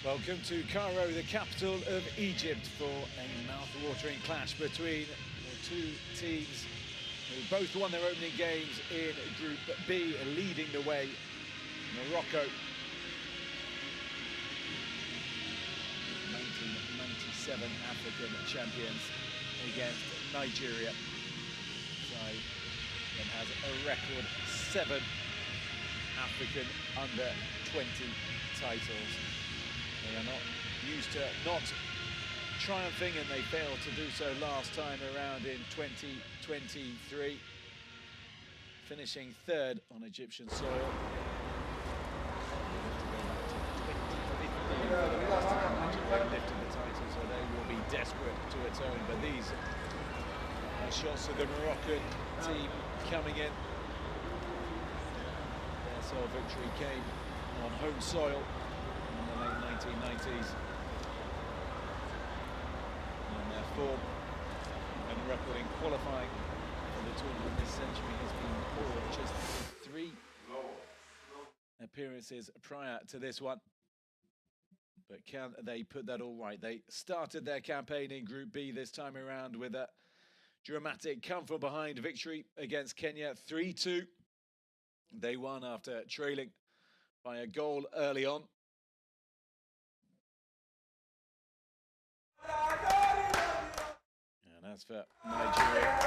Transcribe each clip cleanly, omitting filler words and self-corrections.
Welcome to Cairo, the capital of Egypt, for a mouth-watering clash between the two teams who both won their opening games in Group B, leading the way. Morocco, 1997 African champions, against Nigeria, side that has a record 7 African under-20 titles. They are not used to not triumphing, and they failed to do so last time around in 2023, finishing 3rd on Egyptian soil. They lifted the title, so they will be desperate to atone. But these are shots of the Moroccan team coming in. Their sole victory came on home soil in the late 1990s. And their form and record in qualifying for the tournament this century has been poor. Just 3 appearances prior to this one. But can they put that all right? They started their campaign in Group B this time around with a dramatic come-from-behind victory against Kenya, 3-2. They won after trailing by a goal early on. And as for Nigeria,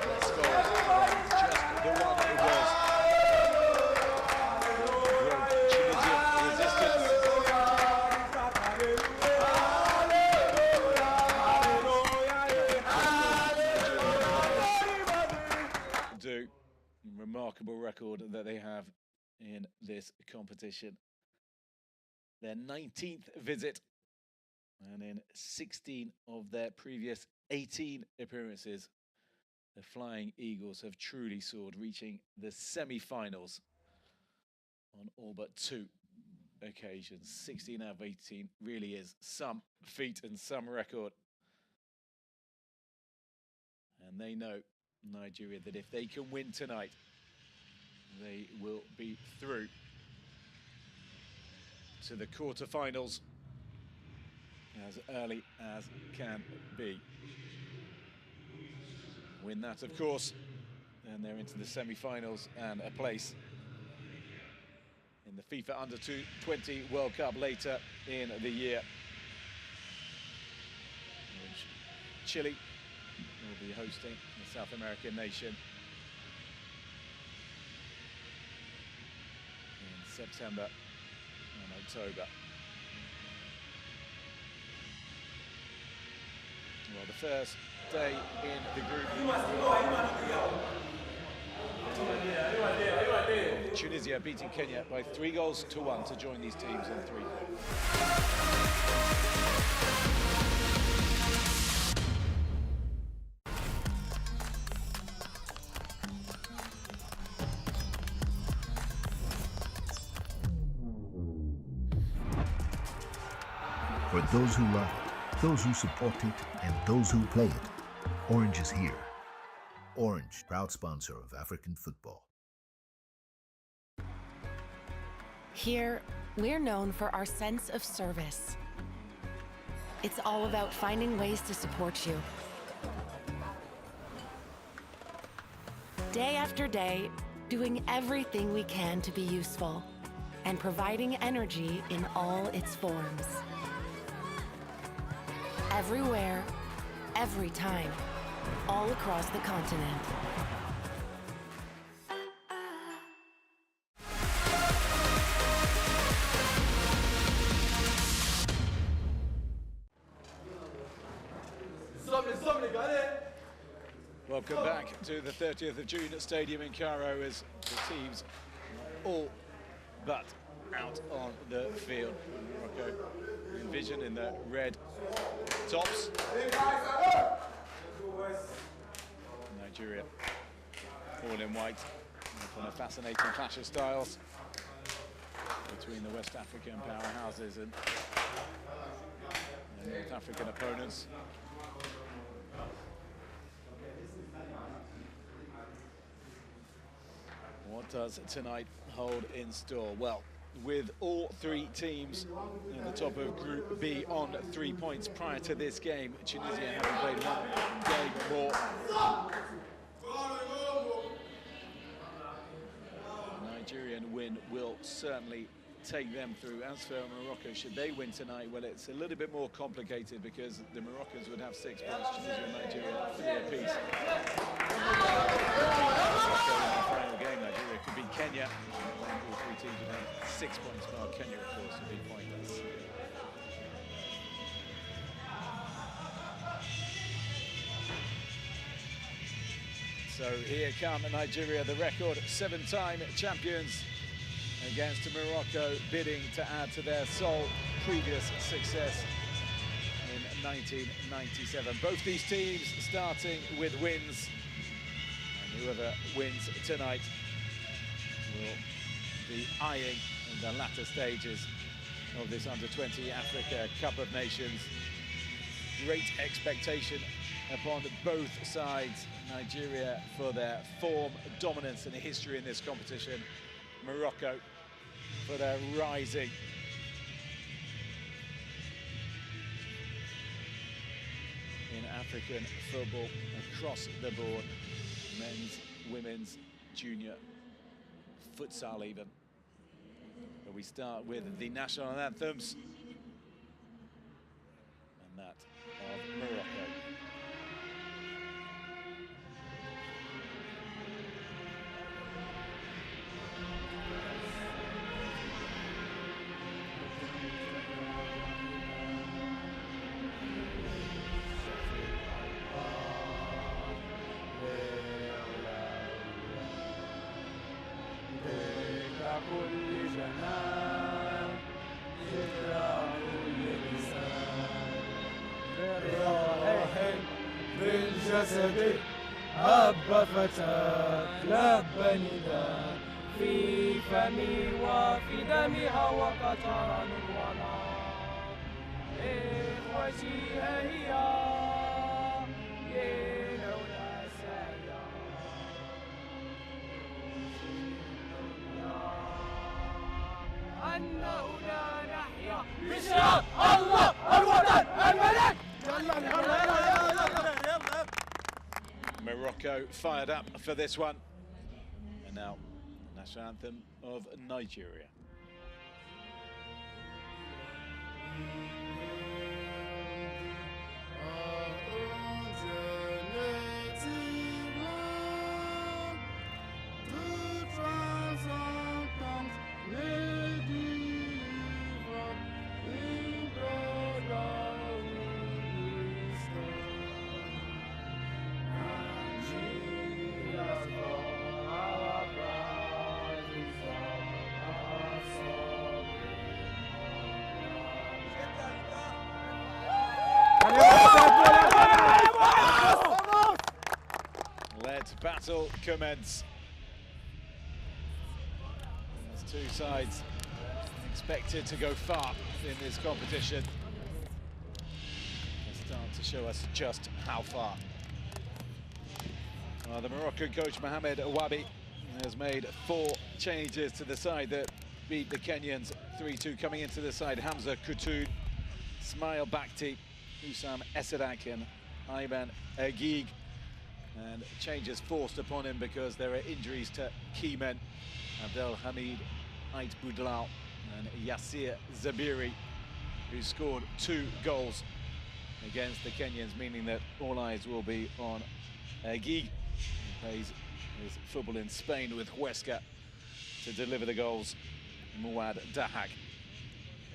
they scored just the one it was. Tunisian resistance. Remarkable record that they have in this competition. Their 19th visit, and in 16 of their previous 18 appearances, the Flying Eagles have truly soared, reaching the semi-finals on all but 2 occasions. 16 out of 18 really is some feat and some record. And they know, Nigeria, that if they can win tonight, they will be through to the quarterfinals as early as can be. Win that, of course, and they're into the semi-finals and a place in the FIFA Under-20 World Cup later in the year, which Chile will be hosting, the South American nation, in September and October. Well, the first day in the group, Tunisia beating Kenya by 3-1 to join these teams in 3. For those who love it, those who support it, and those who play it, Orange is here. Orange, proud sponsor of African football. Here, we're known for our sense of service. It's all about finding ways to support you. Day after day, doing everything we can to be useful and providing energy in all its forms. Everywhere, every time, all across the continent. Welcome back to the 30th of June Stadium in Cairo, as the teams are all but out on the field. Morocco envision in the red tops. Nigeria all in white, on a fascinating clash of styles between the West African powerhouses and North African opponents. What does tonight hold in store? Well, with all three teams in the top of Group B on 3 points prior to this game. Tunisia having played one game more. The Nigerian win will certainly take them through. As for Morocco, should they win tonight, well, it's a little bit more complicated because the Moroccans would have 6 points, Tunisia and Nigeria 3 apiece. Final game, Nigeria could beat Kenya. All three teams would have 6 points, while Kenya, of course, would be pointless. So here come Nigeria, the record 7-time champions, against Morocco, bidding to add to their sole previous success in 1997. Both these teams starting with wins, and whoever wins tonight will be eyeing in the latter stages of this Under-20 Africa Cup of Nations. Great expectation upon both sides. Nigeria for their form, dominance and history in this competition. Morocco for their rising in African football across the board. Men's, women's, junior, futsal even. But we start with the national anthems, and that of Morocco. بالجسد هب فتاك لب نداء في فمي وفي دمها وقطران ونار إخوتي هي لولا سيا أننا نحيا بشرى الله الوطن الملك. Morocco fired up for this one. And now, the national anthem of Nigeria. Let battle commence. As two sides expected to go far in this competition. They start to show us just how far. The Moroccan coach Mohamed Awabi has made 4 changes to the side that beat the Kenyans 3-2. Coming into the side, Hamza Koutoun, Ismail Bakti, Hussam Esadak and Ayman Agig. And changes forced upon him because there are injuries to key men. Abdelhamid Ait Boudlao and Yassir Zabiri, who scored 2 goals against the Kenyans, meaning that all eyes will be on Agig, who plays his football in Spain with Huesca, to deliver the goals. Mouad Dahak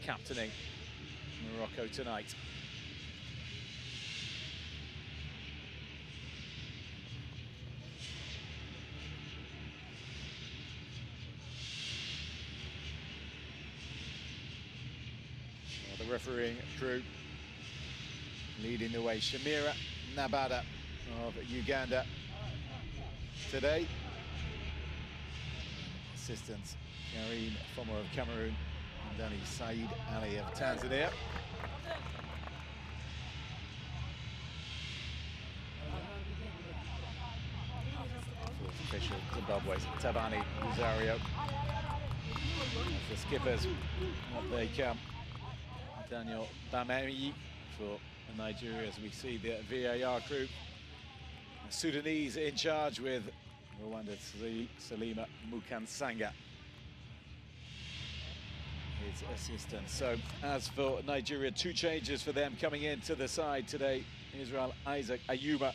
captaining Morocco tonight. The refereeing crew leading the way. Shamira Nabada of Uganda today. Assistants Karim Fomo of Cameroon and Danny Said Ali of Tanzania. Fourth official, Zimbabwe's Tabani Rosario. The skippers, what they come. Daniel Bamei for Nigeria, as we see the VAR crew. Sudanese in charge with Rwanda's Salima Mukansanga, his assistant. So as for Nigeria, 2 changes for them coming into the side today. Israel Isaac Ayuba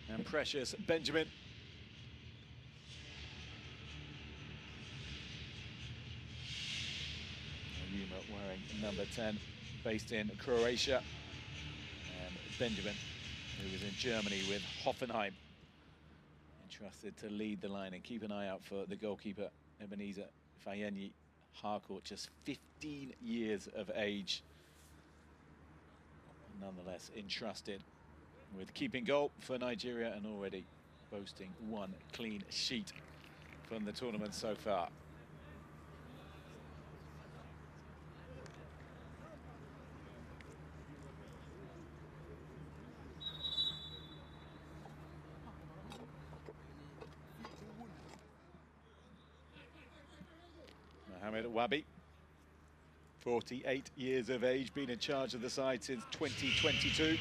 and Precious Benjamin. Ayuba wearing number 10, based in Croatia. And Benjamin, who was in Germany with Hoffenheim, entrusted to lead the line. And keep an eye out for the goalkeeper, Ebenezer Fayenyi Harcourt, just 15 years of age. Nonetheless, entrusted with keeping goal for Nigeria and already boasting 1 clean sheet from the tournament so far. Mohamed Wabi, 48 years of age, been in charge of the side since 2022.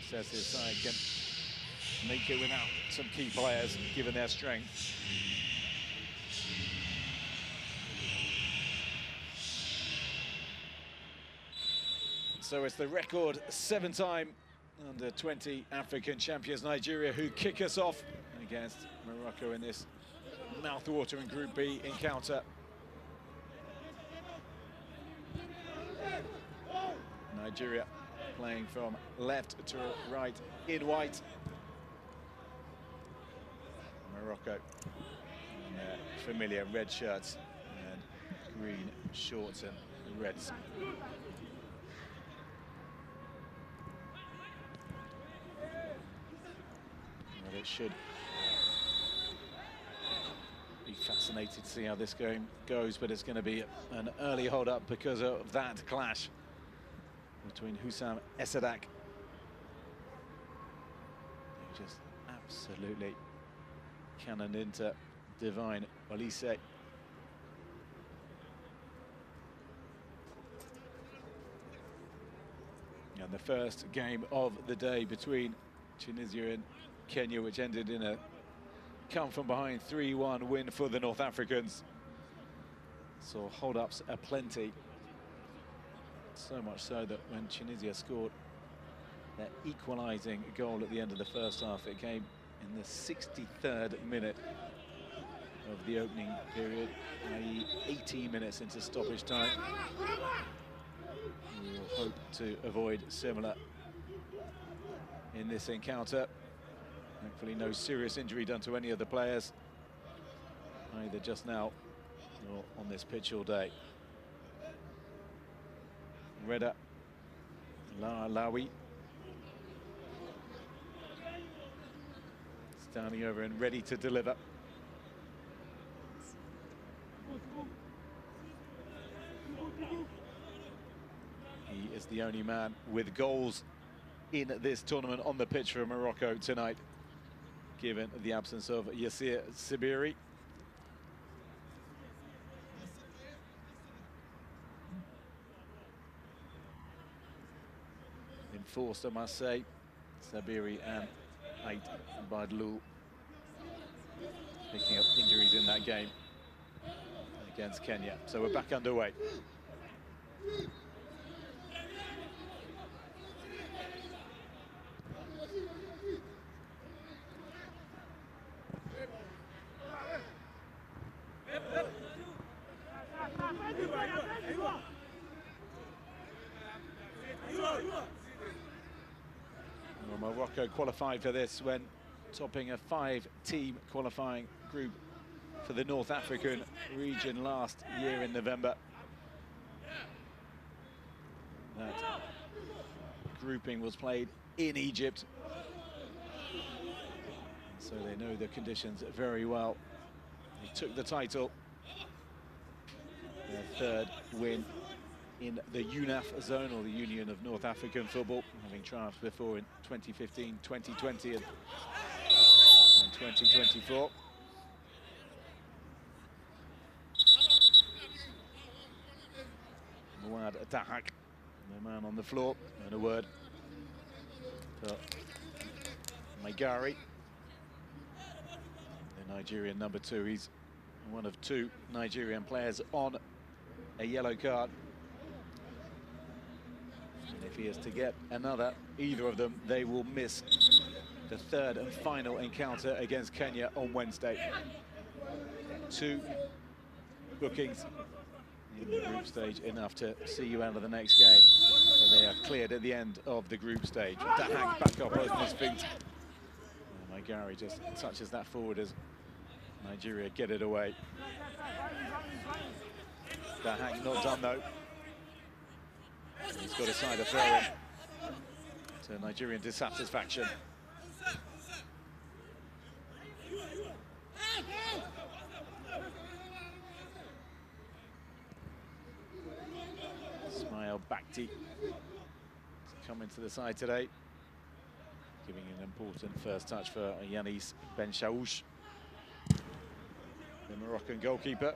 Says his side can make it without some key players, given their strength. So it's the record 7-time under-20 African champions Nigeria who kick us off against Morocco in this mouth-watering Group B encounter. Nigeria playing from left to right in white. Morocco in their familiar red shirts and green shorts and reds. Well, it should be fascinating to see how this game goes, but it's going to be an early hold-up because of that clash between Hussam Esadak, who just absolutely cannoned into Divine Olise. And the first game of the day between Tunisia and Kenya, which ended in a come-from-behind 3-1 win for the North Africans. So hold-ups aplenty. So much so that when Tunisia scored their equalising goal at the end of the first half, it came in the 63rd minute of the opening period, i.e. 18 minutes into stoppage time. We will hope to avoid similar in this encounter. Thankfully, no serious injury done to any of the players, either just now or on this pitch all day. Reda Lawi standing over and ready to deliver. He is the only man with goals in this tournament on the pitch for Morocco tonight, given the absence of Yassir Sibiri. Enforced, I must say, Sabiri and Ait Badlou picking up injuries in that game against Kenya. So we're back underway. Well, Morocco qualified for this when topping a 5-team qualifying group for the North African region last year in November. That grouping was played in Egypt, so they know the conditions very well. They took the title, their third win in the UNAF zone, or the Union of North African Football, having triumphed before in 2015, 2020 and 2024. Mouad Dahak, the man on the floor, and a word for Maigari, the Nigerian number 2. He's one of 2 Nigerian players on a yellow card. And if he is to get another, either of them, they will miss the 3rd and final encounter against Kenya on Wednesday. 2 bookings in the group stage, enough to see you out of the next game. But they are cleared at the end of the group stage. Dahak back up on his feet. Maigari just touches that forward as Nigeria get it away. Dahak not done though. He's got a side of throw-in to Nigerian dissatisfaction. Ismail Bakti coming to the side today, giving an important first touch for Yanis Ben Chaouch, the Moroccan goalkeeper.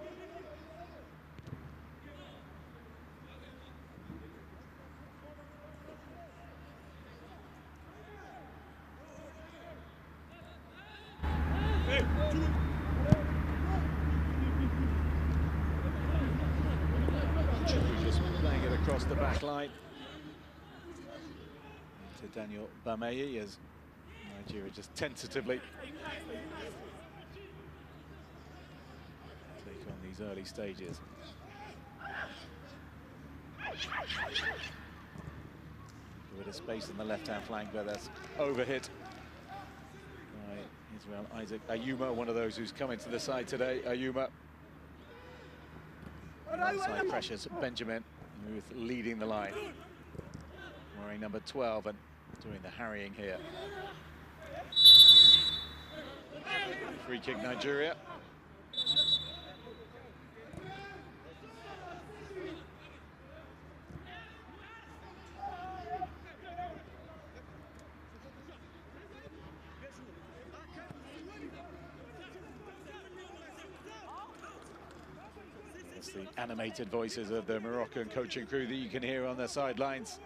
Just playing it across the back line to Daniel Bamei as Nigeria just tentatively take on these early stages. A bit of space on the left-hand flank, but that's overhit by Israel Isaac Ayuma, one of those who's coming to the side today. Ayuma. Alongside pressures Benjamin, who's leading the line, wearing number 12 and doing the harrying here. Free kick Nigeria. It's the animated voices of the Moroccan coaching crew that you can hear on the sidelines.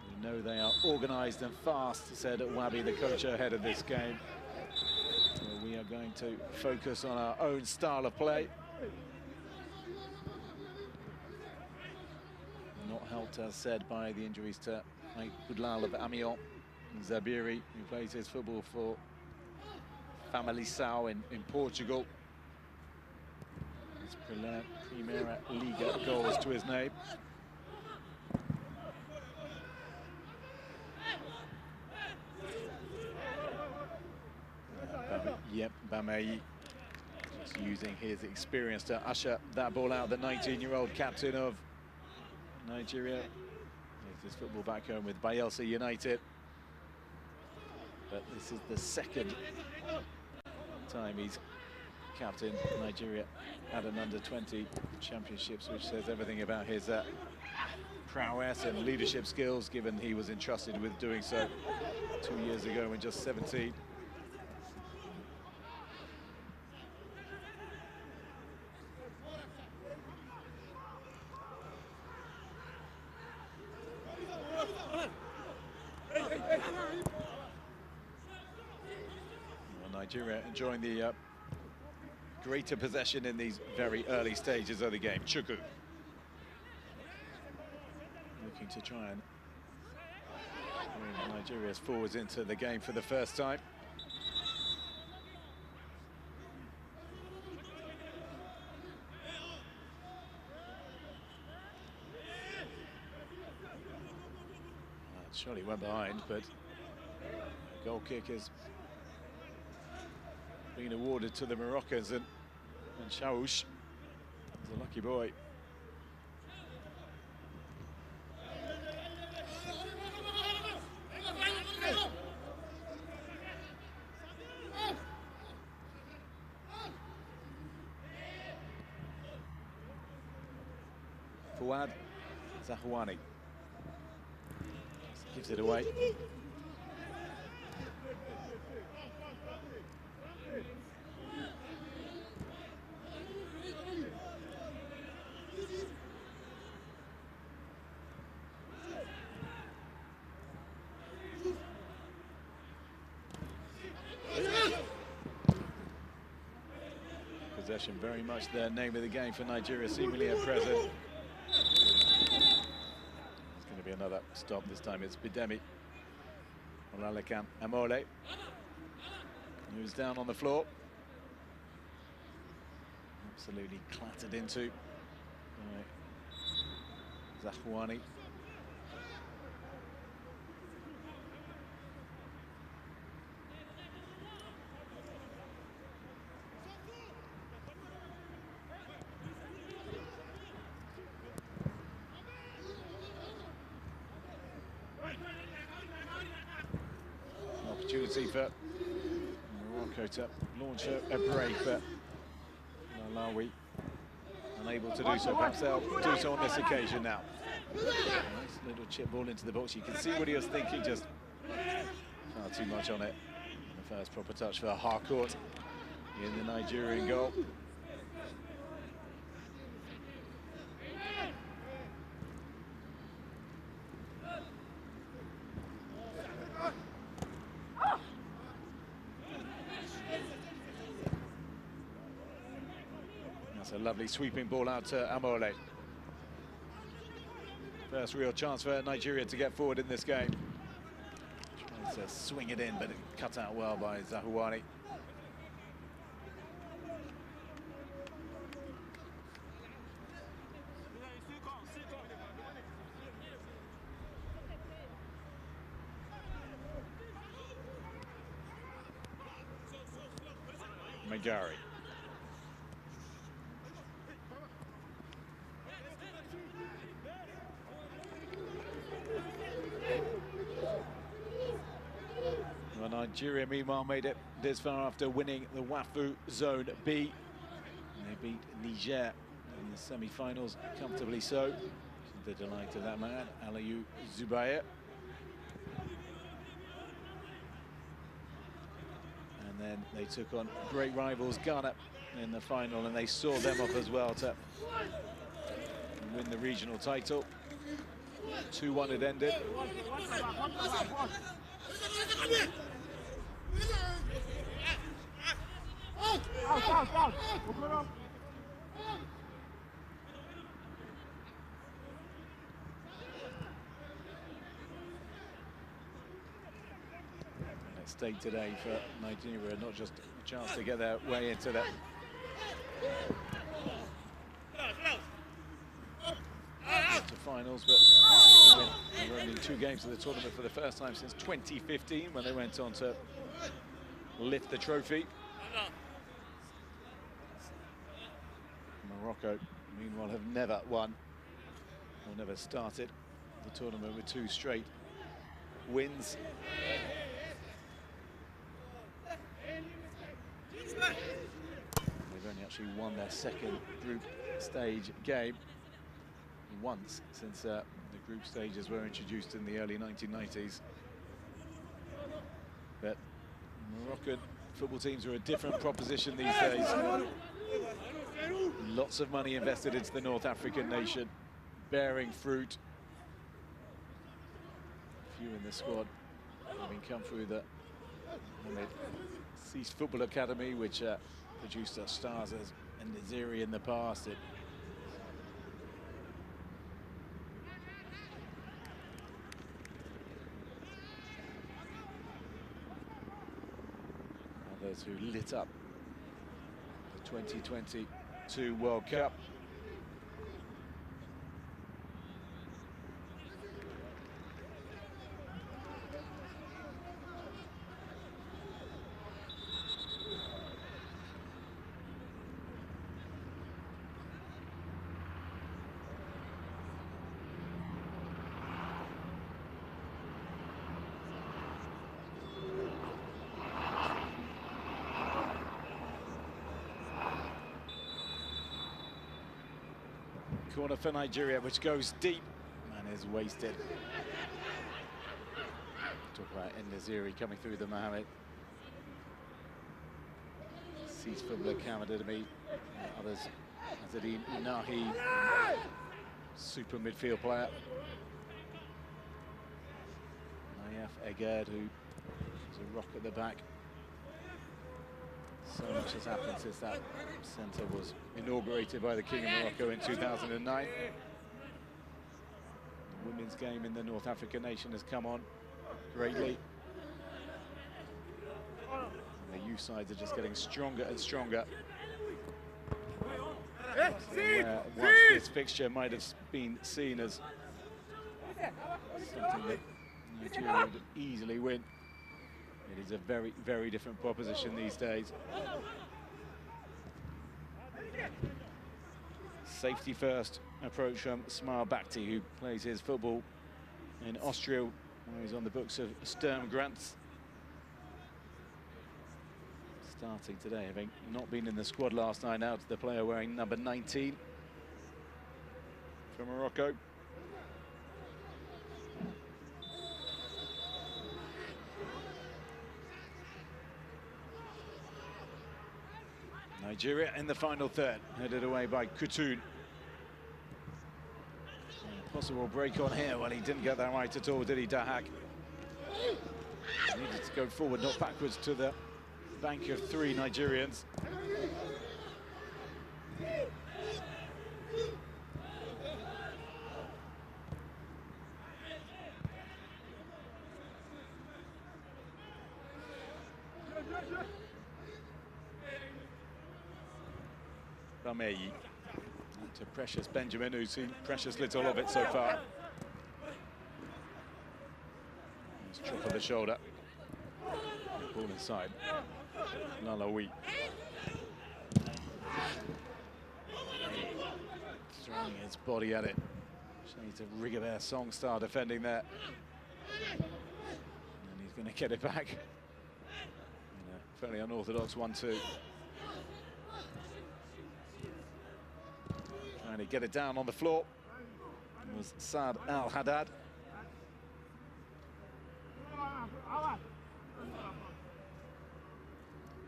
We know they are organised and fast, said Wabi, the coach, ahead of this game. So we are going to focus on our own style of play. Not helped, as said, by the injuries to Boudlal of Amiens, Zabiri, who plays his football for Famalicão in Portugal. His Primeira Liga goals to his name. Yep, Bamei just using his experience to usher that ball out. The 19-year-old captain of Nigeria. There's his football back home with Bayelsa United. But this is the 2nd time he's captained Nigeria at an under-20 championships, which says everything about his prowess and leadership skills, given he was entrusted with doing so 2 years ago when just 17. Nigeria enjoying the greater possession in these very early stages of the game. Chukwu looking to try and bring Nigeria's forwards into the game for the first time. Surely went behind, but the goal kick is being awarded to the Moroccans, and Chaouch is a lucky boy. Fouad Zahouani gives it away. Possession very much the name of the game for Nigeria, seemingly at present. It's going to be another stop. This time it's Bidemi. Olalekan Amole, who's down on the floor. Absolutely clattered into by Zahwani. Opportunity for Morocco to launch a break, but Malawi unable to do so. Perhaps they'll do so on this occasion now. Nice little chip ball into the box. You can see what he was thinking, just far too much on it. The first proper touch for Harcourt in the Nigerian goal. That's a lovely sweeping ball out to Amole. First real chance for Nigeria to get forward in this game. Tries to swing it in, but it cut out well by Zahwani. Magari. Well, Nigeria, meanwhile, made it this far after winning the WAFU Zone B. And they beat Niger in the semi-finals, comfortably so. To the delight of that man, Aliou Zubair. And then they took on great rivals Ghana in the final, and they saw them off as well to win the regional title. 2-1 it ended. At stake today for Nigeria, not just a chance to get their way into the finals, but they were only 2 games of the tournament for the first time since 2015, when they went on to lift the trophy. Morocco, meanwhile, have never won or never started the tournament with 2 straight wins. They've only actually won their second group stage game once since the group stages were introduced in the early 1990s. But Moroccan football teams are a different proposition these days. Lots of money invested into the North African nation, bearing fruit. A few in the squad having come through the Cease Football Academy, which produced stars as Naziri in the past. Others who lit up the 2022 World Cup. Corner for Nigeria, which goes deep and is wasted. Talk about Naziri coming through the Mohammed. Cease Football Academy. Others, Azadine Nahi, super midfield player. Nayef Egerd, who is a rock at the back. So much has happened since that centre was inaugurated by the King of Morocco in 2009. The women's game in the North African nation has come on greatly. And the youth sides are just getting stronger and stronger. Where once this fixture might have been seen as something that Nigeria would easily win, it is a very, very different proposition these days. Safety first approach from Smile Bakhti, who plays his football in Austria, where he's on the books of Sturm Graz. Starting today, having not been in the squad last night, out to the player wearing number 19 from Morocco. Nigeria in the final third, headed away by Kutoun. Possible break on here. Well, he didn't get that right at all, did he, Dahak? Needed to go forward, not backwards, to the bank of three Nigerians. Bameyi to Precious Benjamin, who's seen precious little of it so far. Nice chop of the shoulder. Ball inside. Lalawi. Throwing his body at it. Shades of Rigobert Song star defending there. And he's going to get it back. In a fairly unorthodox 1-2. Trying to get it down on the floor. It was Saad Al-Haddad.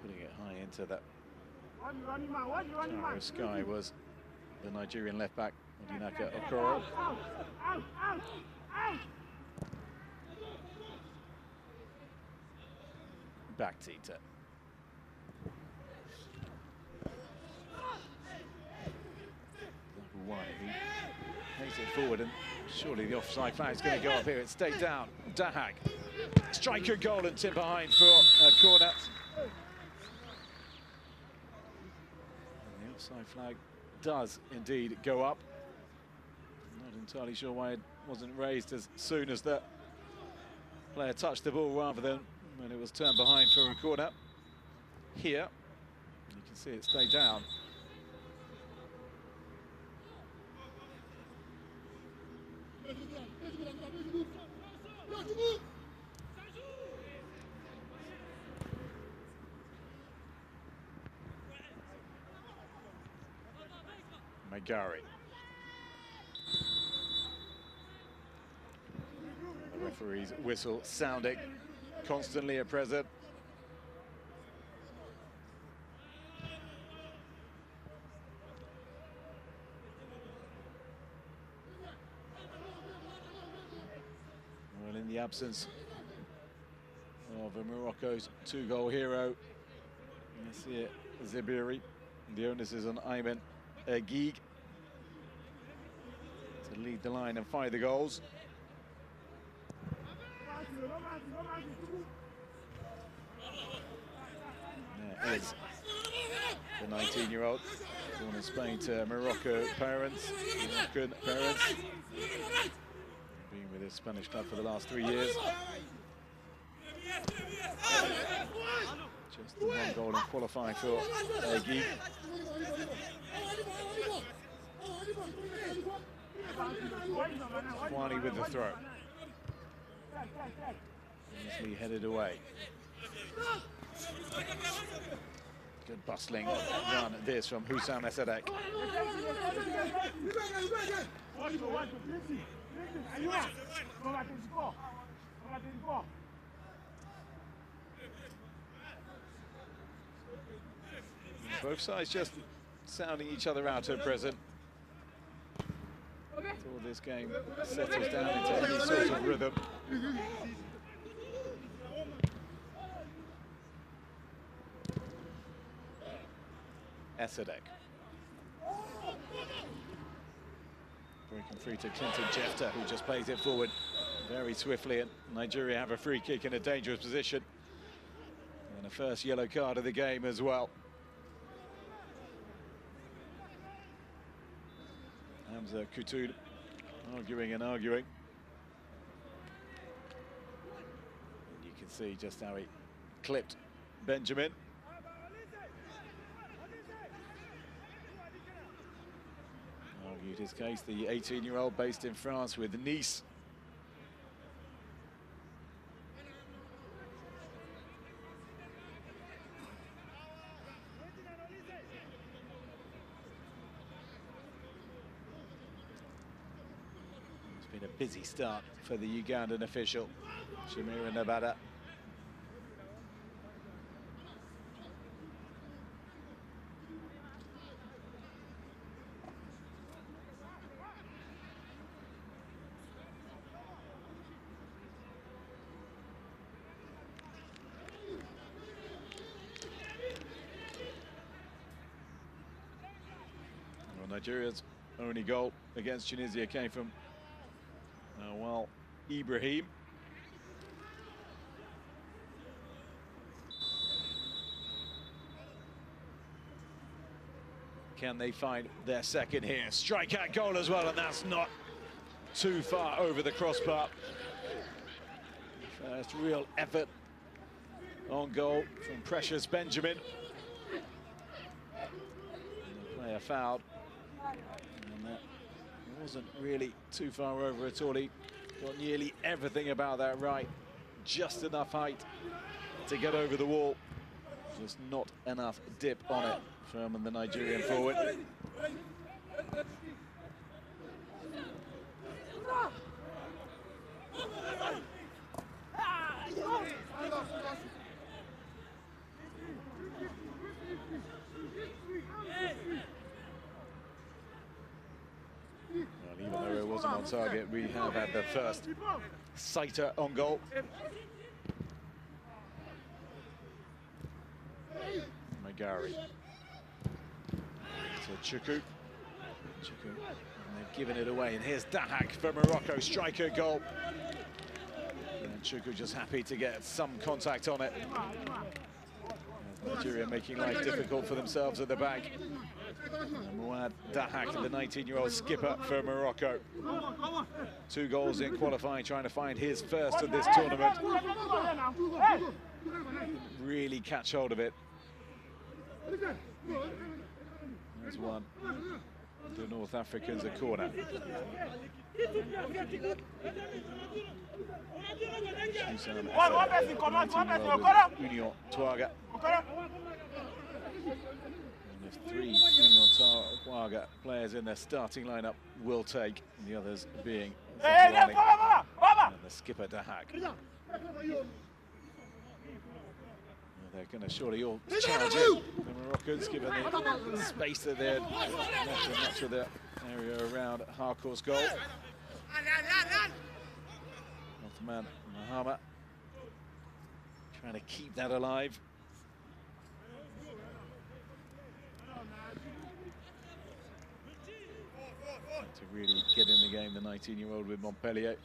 Putting it high into that narrow sky was the Nigerian left back, Odinaka Okoro. Bakhti to Why he takes it forward, and surely the offside flag is going to go up here. It stayed down. Dahak, striker goal, and tip behind for a corner. And the offside flag does indeed go up. Not entirely sure why it wasn't raised as soon as the player touched the ball, rather than when it was turned behind for a corner. Here, you can see it stay down. Magari. The referee's whistle sounding constantly at present. Well, in the absence of Morocco's two-goal hero, Yassir Zebiri, the onus is on Ayman Geig to lead the line and fire the goals. There is the 19-year-old, born in Spain to Moroccan parents, been with his Spanish club for the last 3 years. Just the one goal in qualifying for Geig. Kwani with the throw. Easily headed away. Good bustling run at this from Hussam Esadek. Both sides just sounding each other out at present. Until this game settles down into any sort of rhythm. Esadek. Breaking free to Clinton Jefter, who just plays it forward very swiftly, and Nigeria have a free kick in a dangerous position. And a first yellow card of the game as well. Hamza Kutud arguing and arguing. And you can see just how he clipped Benjamin. Argued his case, the 18-year-old based in France with Nice. It's been a busy start for the Ugandan official, Shamira Nabada. Nigeria's only goal against Tunisia came from Ibrahim. Can they find their second here? Strikeout goal as well, and that's not too far over the crossbar. First real effort on goal from Precious Benjamin. And the player fouled. And that wasn't really too far over at all. He got nearly everything about that right. Just enough height to get over the wall. Just not enough dip on it from the Nigerian forward. Even though it wasn't on target, we have had the first sighter on goal. Magari. So Chukwu. And they've given it away. And here's Dahak for Morocco, striker goal. And Chukwu just happy to get some contact on it. Nigeria making life difficult for themselves at the back. Mouad Dahak, the 19-year-old skipper for Morocco. 2 goals in qualifying, trying to find his first of this tournament. Really catch hold of it. There's one. The North Africans a corner. Union Twaga. And if 3 Union Twaga players in their starting lineup will take, the others being and the skipper Dahak. They're going to surely all charge it, the Moroccans, given the space that they're left in much of the area around Harcourt's goal. Othman Mahama trying to keep that alive. To really get in the game, the 19-year-old with Montpellier.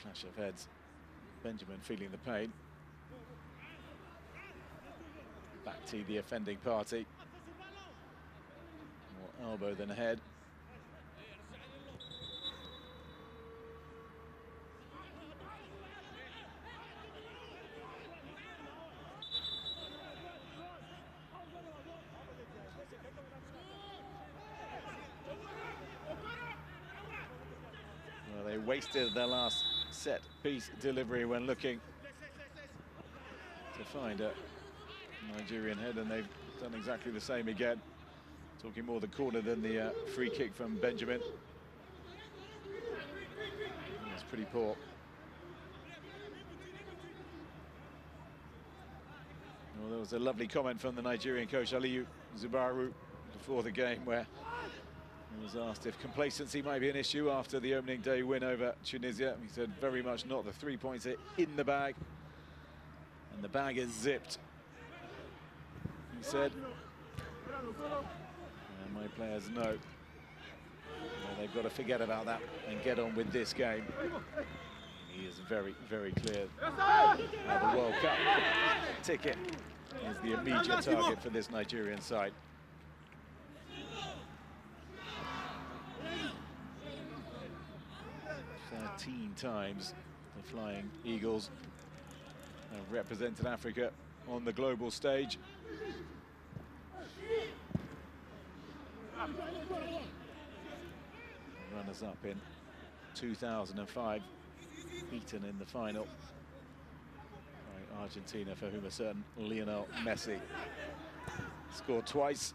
Clash of heads. Benjamin feeling the pain. Back to the offending party. More elbow than head. Well, they wasted their last set piece delivery when looking to find a Nigerian head, and they've done exactly the same again. Talking more the corner than the free kick from Benjamin. It's pretty poor. Well, there was a lovely comment from the Nigerian coach Aliyu Zubaru before the game where He was asked if complacency might be an issue after the opening day win over Tunisia. He said very much not. The 3 points are in the bag, and the bag is zipped. He said, and my players know they've got to forget about that and get on with this game. He is very, very clear. The World Cup ticket is the immediate target for this Nigerian side. 13 times the Flying Eagles have represented Africa on the global stage. Runners-up in 2005, beaten in the final by Argentina, for whom a certain Lionel Messi scored twice.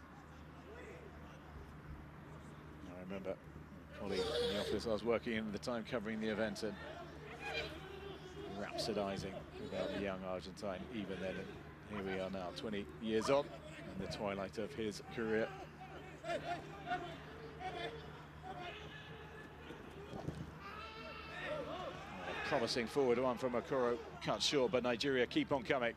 I remember a colleague in the office I was working in at the time covering the event and rhapsodizing about the young Argentine even then. And here we are now, 20 years on, in the twilight of his career. Promising forward one from Okoro, cut short, but Nigeria keep on coming.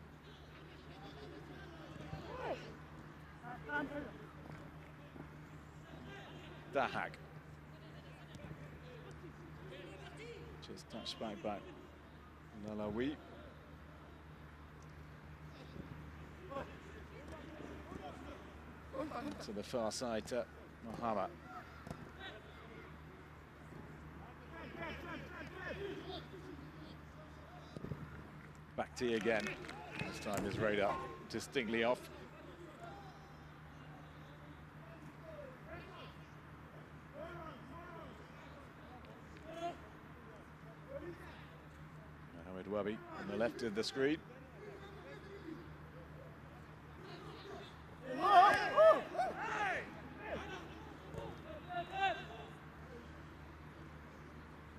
Dahag. Just touched back by Lalawi. To the far side to Mohammed. Back to you again. This time his radar distinctly off. Mohamed Wabi on the left of the screen.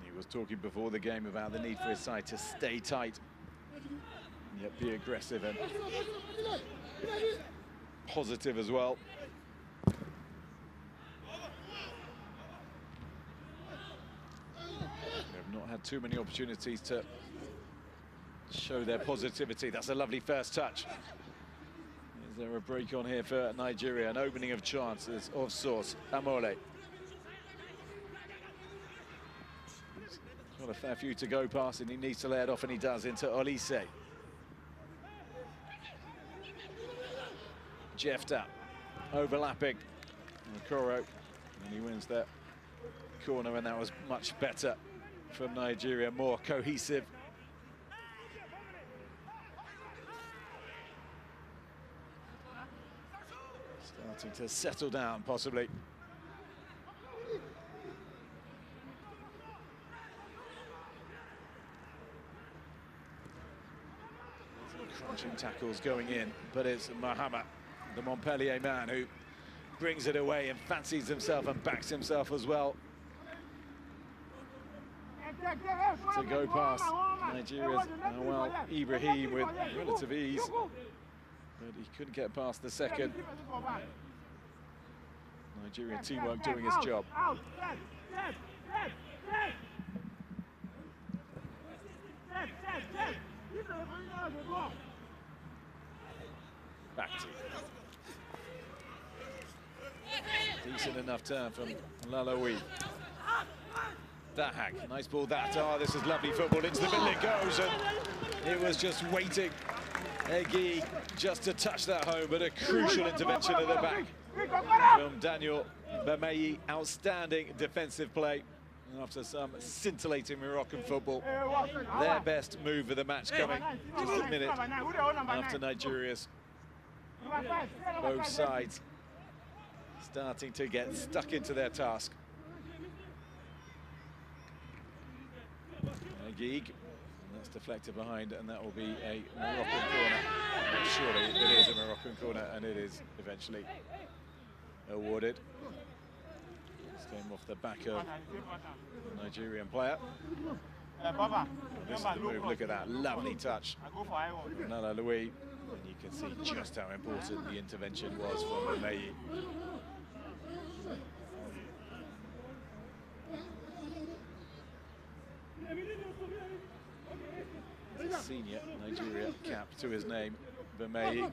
He was talking before the game about the need for his side to stay tight, yet be aggressive and positive as well. They have not had too many opportunities to show their positivity. That's a lovely first touch. Is there a break on here for Nigeria? An opening of chances of sorts. Amole. Got a fair few to go past, and he needs to lay it off, and he does, into Olise. Jefta overlapping Okoro, and he wins that corner, and that was much better from Nigeria, more cohesive. Starting to settle down, possibly. Crunching tackles going in, but it's Mohammed, the Montpellier man, who brings it away and fancies himself and backs himself as well to go past Nigeria's Awal Ibrahim with relative ease, but he couldn't get past the second. Nigerian teamwork doing its job. Back to decent enough turn from Lalawi. Dahag, nice ball that. Oh, this is lovely football. Into the middle it goes, and it was just waiting. Egi just to touch that home, but a crucial intervention at the back from Daniel Bamayi. Outstanding defensive play after some scintillating Moroccan football. Their best move of the match coming just a minute after Nigeria's. Both sides starting to get stuck into their task. Geek, that's deflected behind, and that will be a Moroccan corner. Surely it is a Moroccan corner, and it is eventually awarded. This came off the back of the Nigerian player. This is the move. Look at that lovely touch, Nala Louis. And you can see just how important the intervention was from Bamayi. There's a senior Nigeria cap to his name, Bemeyi.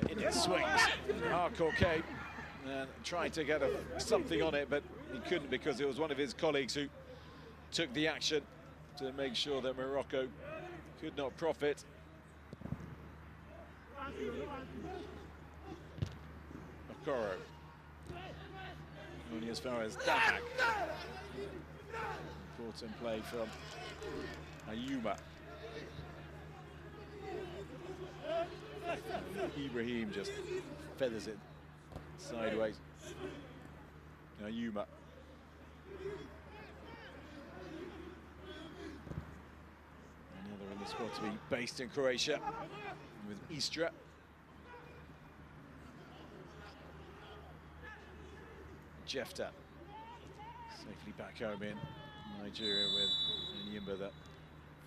In it swings, hardcore Cape, and tried to get something on it, but he couldn't because it was one of his colleagues who took the action to make sure that Morocco could not profit. Okoro. Only as far as Dahak. Important play from Ayuma. Ibrahim just feathers it sideways. Ayuma. Another in the squad to be based in Croatia with Istra. Jefta safely back home in Nigeria with Nyimba, the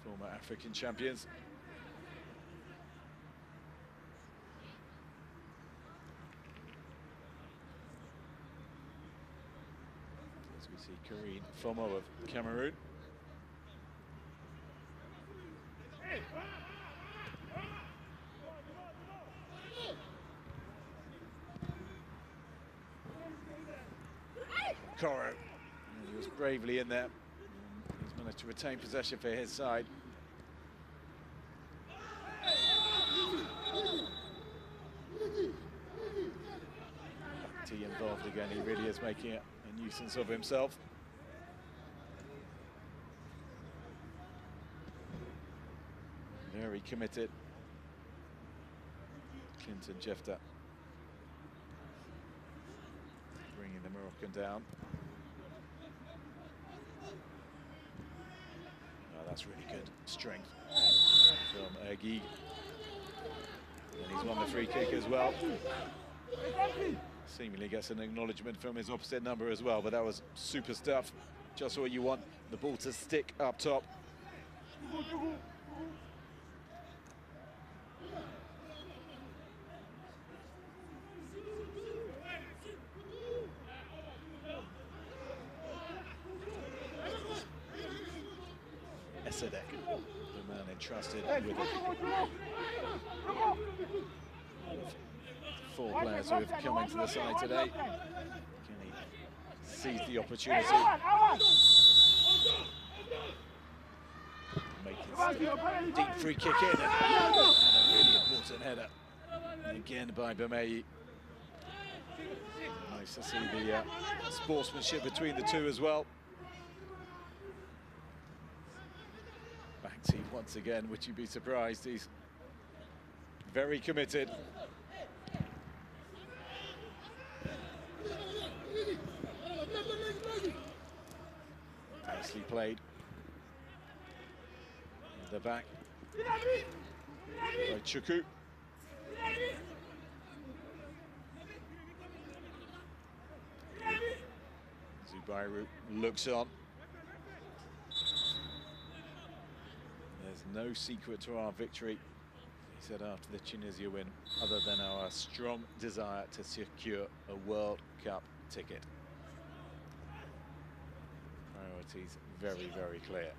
former African champions. As we see Karine Fomo of Cameroon. Okoro, he was bravely in there. He's managed to retain possession for his side. T involved again, he really is making a nuisance of himself. Very committed. Clinton Jefta bringing the Moroccan down. Oh, that's really good strength from Ergi. And he's won the free kick as well. Seemingly gets an acknowledgement from his opposite number as well, but that was super stuff. Just what you want, the ball to stick up top. Esadek, the man entrusted with it. Four players who have come into the side today. Can he seize the opportunity? Make it deep free kick in, and a really important header. Again by Bemeyi. Nice to see the sportsmanship between the two as well. Back team once again, would you be surprised? He's very committed. Nicely played. At the back by Chukwu. Zubairu looks on. There's no secret to our victory, he said after the Tunisia win, other than our strong desire to secure a World Cup ticket. Priorities very, very clear.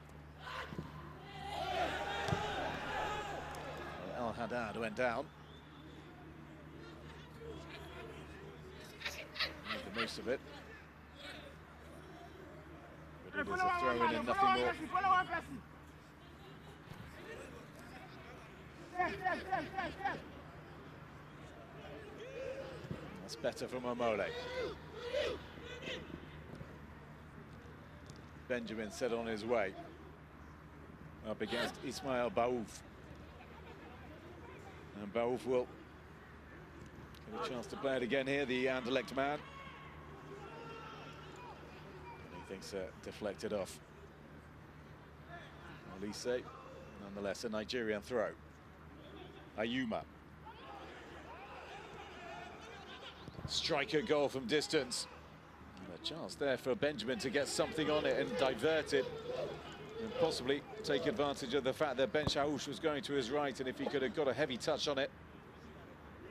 Well, El Haddad went down. Made the most of it. But it is a throw-in and nothing more. That's better from Omole. Benjamin set on his way up against Ismail Baouf. And Baouf will get a chance to play it again here, the Anderlecht man. And he thinks deflected off. Olise, nonetheless, a Nigerian throw. Ayuma. Striker goal from distance. And a chance there for Benjamin to get something on it and divert it. And possibly take advantage of the fact that Ben Chaouch was going to his right, and if he could have got a heavy touch on it,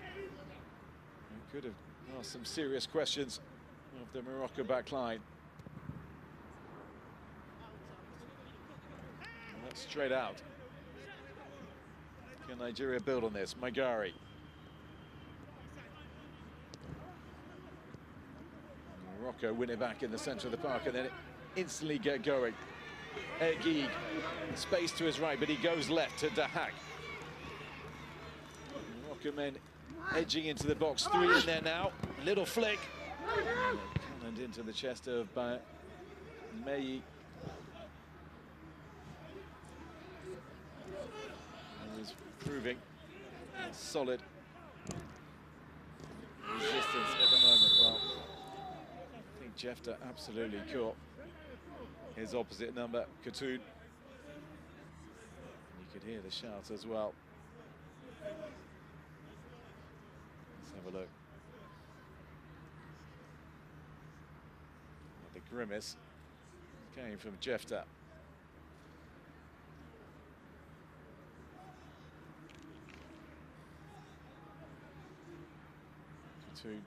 he could have Ask some serious questions of the Morocco back line. And that's straight out. Can Nigeria build on this? Magari. Morocco win it back in the centre of the park and then instantly get going. Egig, space to his right, but he goes left to Dahak. Morocco men edging into the box, 3 in there now. Little flick. And into the chest of Meyi. He's proving solid resistance at the moment. Well, I think Jefta absolutely caught his opposite number, Katoon. You could hear the shout as well. Let's have a look. The grimace came from Jefta. Katoon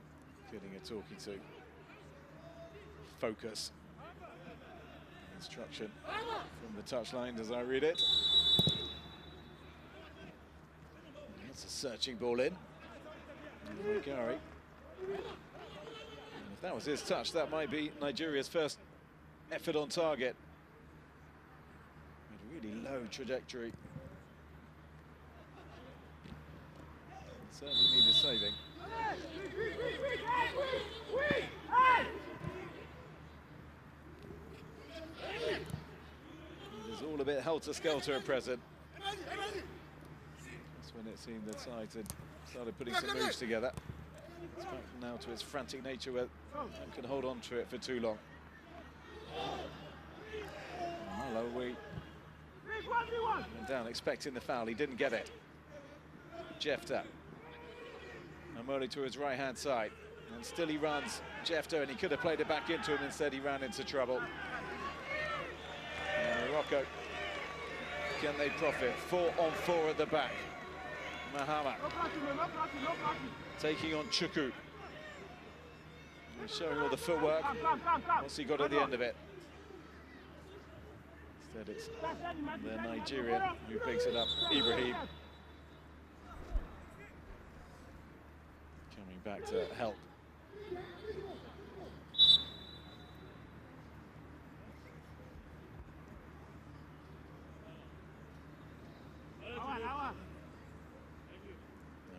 getting a talking to. Focus. Instruction from the touchline as I read it. That's a searching ball in. Magari. If that was his touch, that might be Nigeria's first effort on target. A really low trajectory. Certainly needed saving. It is all a bit helter-skelter at present. That's when it seemed that sides had started putting some moves together. It's back now to its frantic nature where one can hold on to it for too long. Malawi went down expecting the foul, he didn't get it. Jefta. Amoli to his right-hand side. And still he runs, Jefta, and he could have played it back into him, instead he ran into trouble. And Morocco, can they profit? 4 on 4 at the back. Mahama taking on Chukwu. He's showing all the footwork. What's he got at the end of it? Instead it's the Nigerian who picks it up, Ibrahim. Coming back to help.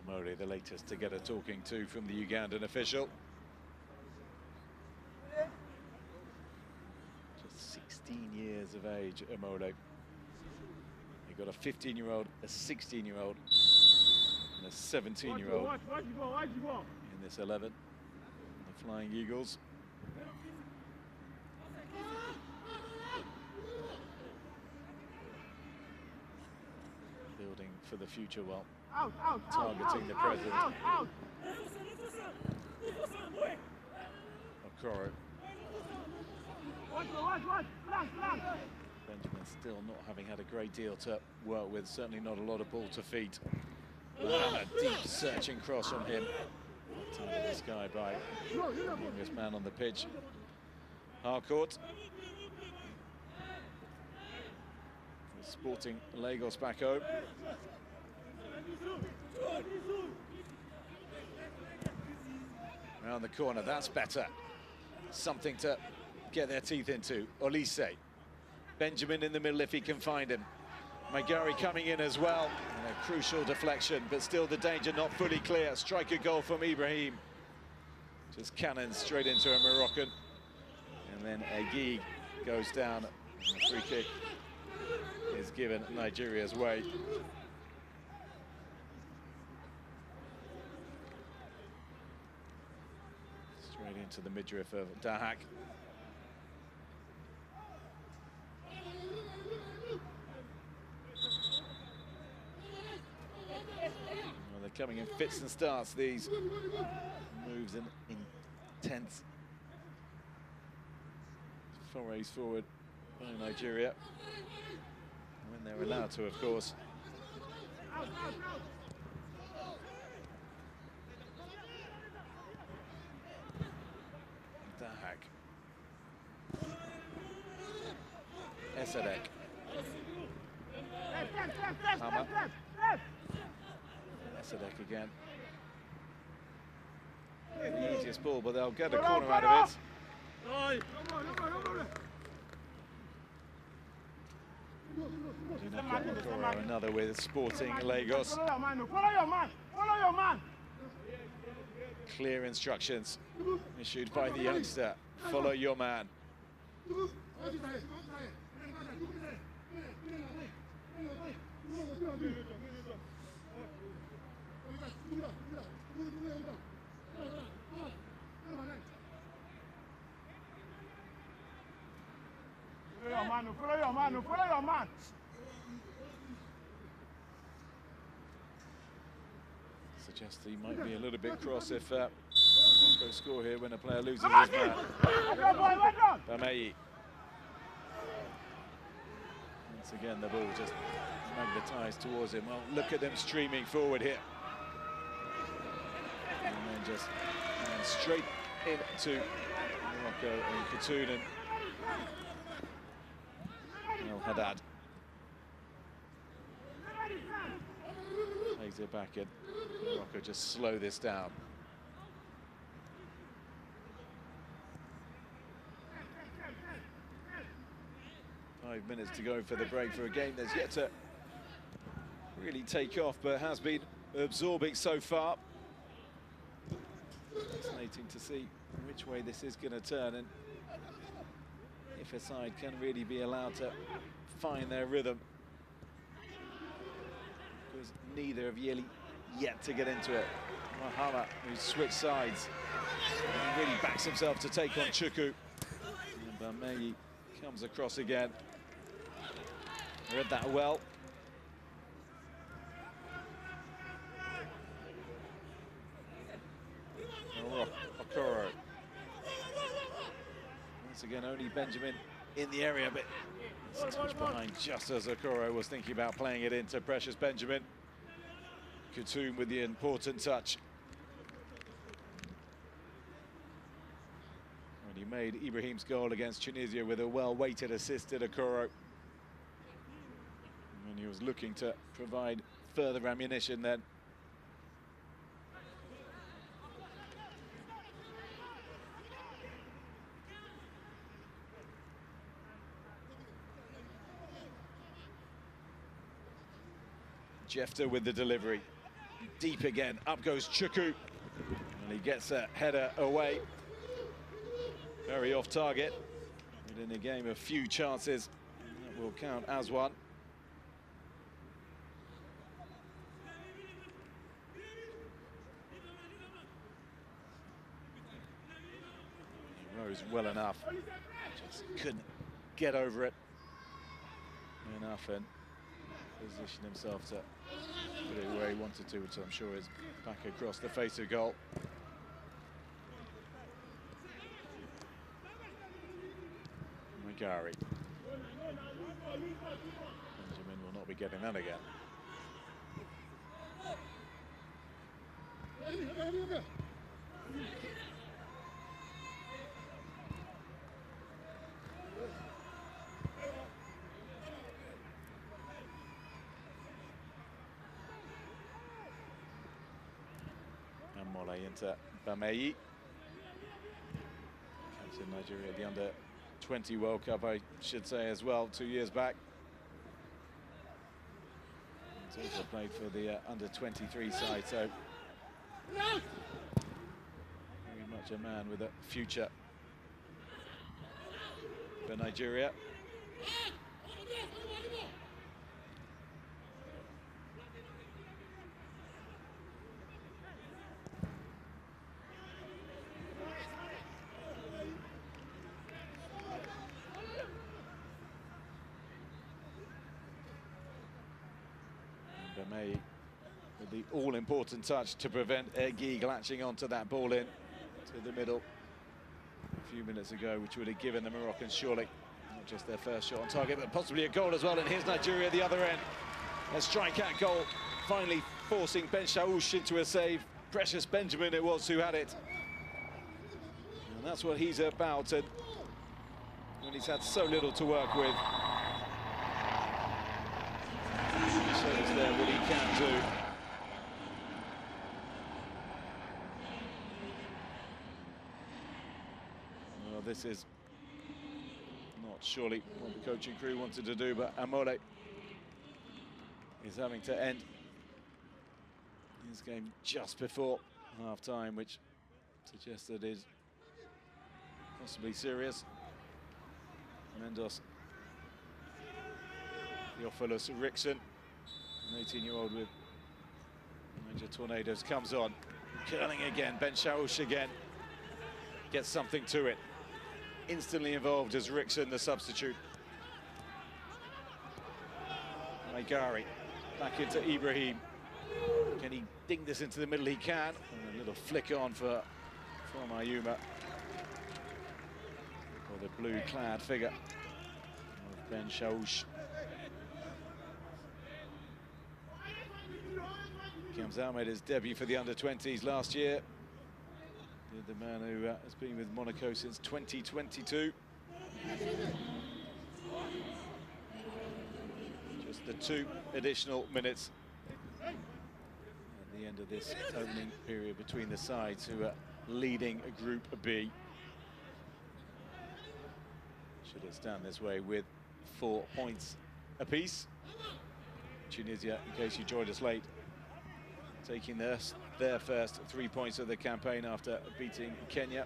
Mori, the latest to get a talking to from the Ugandan official. Just 16 years of age, Amole. You've got a 15-year-old, a 16-year-old, and a 17-year-old in this 11. The Flying Eagles. Building for the future well. Targeting the present. Okoro. Benjamin still not having had a great deal to work with, certainly not a lot of ball to feet. And a deep searching cross from him. Target this guy by the youngest man on the pitch. Harcourt. Sporting Lagos back home. Around the corner, that's better. Something to get their teeth into. Olise. Benjamin in the middle if he can find him. Magari coming in as well. And a crucial deflection, but still the danger not fully clear. Striker goal from Ibrahim. Just cannon straight into a Moroccan. And then Egig goes down. And the free kick is given Nigeria's way. Straight into the midriff of Dahak. Well, they're coming in fits and starts, these moves and intense forays forward by Nigeria. When they're allowed to, of course. Esadek. Hammer. Esadek again. The easiest ball, but they'll get a corner out of it. Another with Sporting Lagos. Follow your man. Clear instructions issued by the youngster. Follow your man. Follow your man. Suggests he might be a little bit cross if Morocco score here when a player loses his man. Bamei. Once again, the ball just magnetised towards him. Well, look at them streaming forward here. And then just straight into Morocco and Khatoun and El Haddad. Plays it back in. Morocco just slow this down. Five minutes to go for the break for a game that's yet to really take off, but has been absorbing so far. Fascinating to see which way this is going to turn and if a side can really be allowed to find their rhythm. Because neither have yet to get into it. Mahama, who's switched sides, and he really backs himself to take on Chukwu. And Bamei comes across again. Read that well. Okoro. Once again, only Benjamin in the area, but it's a touch behind just as Okoro was thinking about playing it into Precious Benjamin. Khatoun with the important touch. And he made Ibrahim's goal against Tunisia with a well-weighted assist at Okoro. And he was looking to provide further ammunition then. Jefter with the delivery. Deep again, up goes Chukwu. And he gets a header away. Very off target. But in a game of few chances, that will count as one. He rose well enough. Just couldn't get over it enough and position himself to put it where he wanted to, which I'm sure is back across the face of goal. Magari. Benjamin will not be getting that again. Into Bamei. Captain Nigeria at the under-20 World Cup, I should say, as well, 2 years back. He's also played for the under-23 side, so very much a man with a future for Nigeria. Bamei with the all-important touch to prevent Egui latching onto that ball in to the middle a few minutes ago, which would have given the Moroccans surely not just their first shot on target, but possibly a goal as well. And here's Nigeria at the other end. A strikeout goal, finally forcing Ben Shaouch into a save. Precious Benjamin it was who had it. And that's what he's about. And when he's had so little to work with, there what he can do. Well, this is not surely what the coaching crew wanted to do, but Amole is having to end his game just before half-time, which suggests that it is possibly serious. Mendos, Theophilus Rickson, an 18-year-old with major tornadoes, comes on. Curling again, Ben Shaouch again. Gets something to it. Instantly involved as Rickson, the substitute. Maigari back into Ibrahim. Can he ding this into the middle? He can. And a little flick on from Ayuma. Or the blue-clad figure of Ben Shaouch. Kamzal made his debut for the under-20s last year. The man who has been with Monaco since 2022. Just the 2 additional minutes at the end of this opening period between the sides who are leading Group B. Should it stand this way with 4 points apiece. Tunisia, in case you joined us late, taking their first 3 points of the campaign after beating Kenya.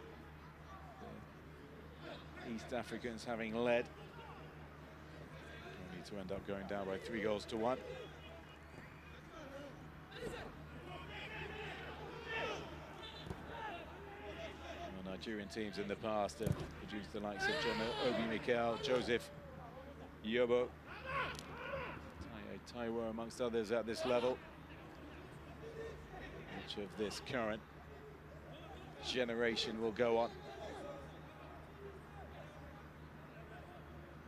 The East Africans having led, only to end up going down by 3-1. The Nigerian teams in the past have produced the likes of John Obi Mikel, Joseph Yobo, Taiwo amongst others at this level. Much of this current generation will go on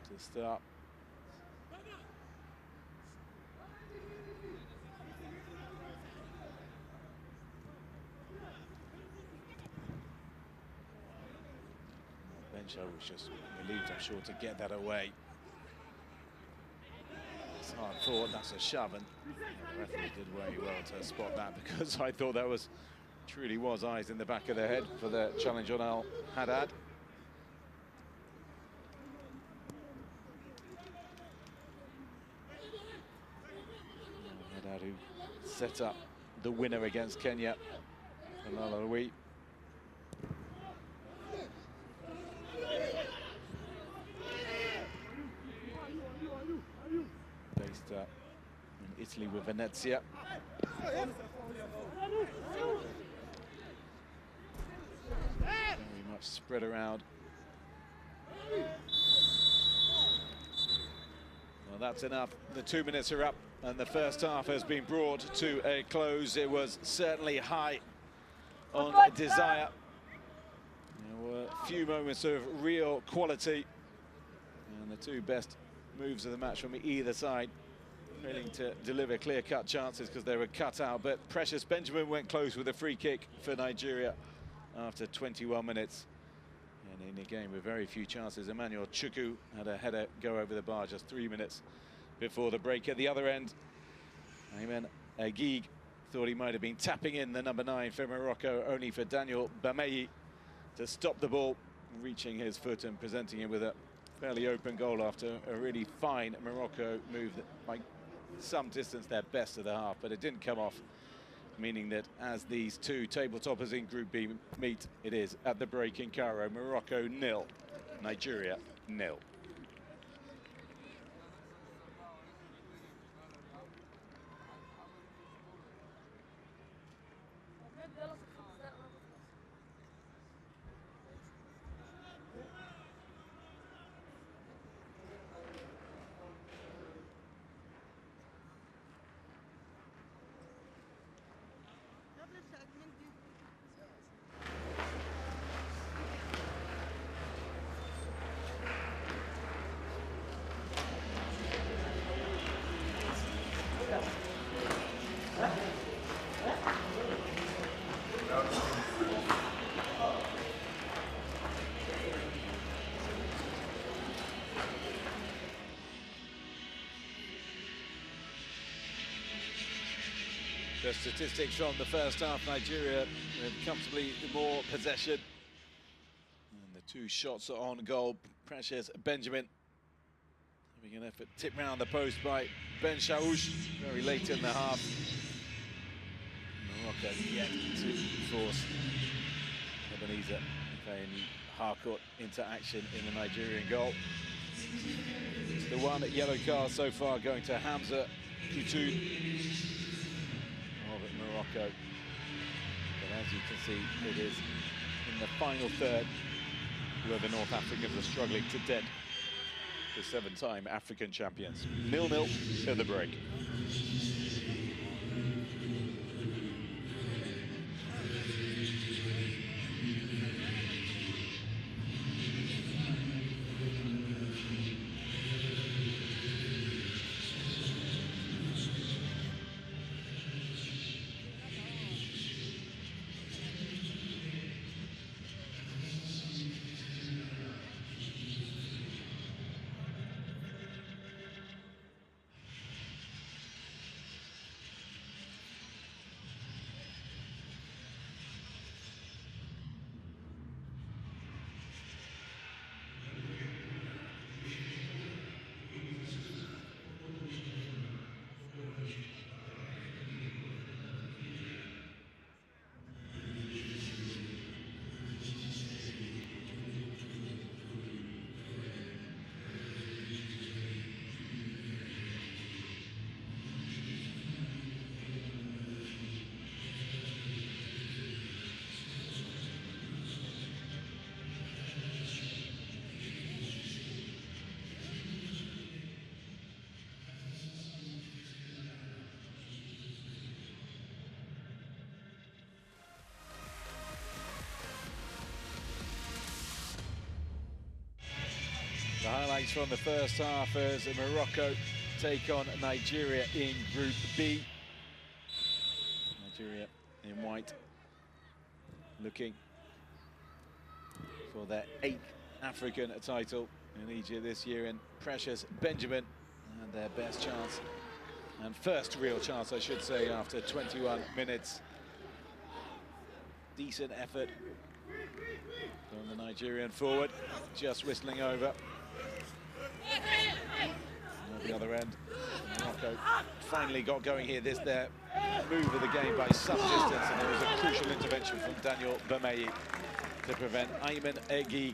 to start. Bencho was just relieved, I'm sure, to get that away. It's hard fought, that's a shove, and the referee did very well to spot that, because I thought that truly was eyes in the back of the head for the challenge on Al Haddad. Haddad, who set up the winner against Kenya, Al-Alawi. Based in Italy with Venezia. Very much spread around. Well, that's enough. The 2 minutes are up and the first half has been brought to a close. It was certainly high on desire. There were a few moments of real quality, and the 2 best moves of the match from either side, failing to deliver clear-cut chances because they were cut out. But Precious Benjamin went close with a free kick for Nigeria after 21 minutes. And in a game with very few chances, Emmanuel Chukwu had a header go over the bar just 3 minutes before the break. At the other end, Ayman Agig thought he might have been tapping in the number 9 for Morocco, only for Daniel Bameyi to stop the ball, reaching his foot and presenting him with a fairly open goal after a really fine Morocco move that by some distance their best of the half, but it didn't come off, meaning that as these 2 table toppers in Group B meet, it is at the break in Cairo. Morocco 0, Nigeria 0. The statistics from the first half, Nigeria with comfortably more possession. And the 2 shots are on goal. Precious Benjamin having an effort tipped round the post by Ben Chaouch very late in the half. Morocco yet to force Ebenezer Harcourt into action in the Nigerian goal. It's the one yellow card so far going to Hamza Kutun of Morocco. But as you can see, it is in the final third where the North Africans are struggling to dead. The 7-time African champions. 0-0 at the break. The highlights from the first half as Morocco take on Nigeria in Group B. Nigeria in white, looking for their 8th African title in Egypt this year, and Precious Benjamin and their best chance, and first real chance I should say, after 21 minutes. Decent effort from the Nigerian forward, just whistling over. And at the other end, Morocco finally got going here. This their move of the game by some distance, and there was a crucial intervention from Daniel Bamei to prevent Ayman Eghi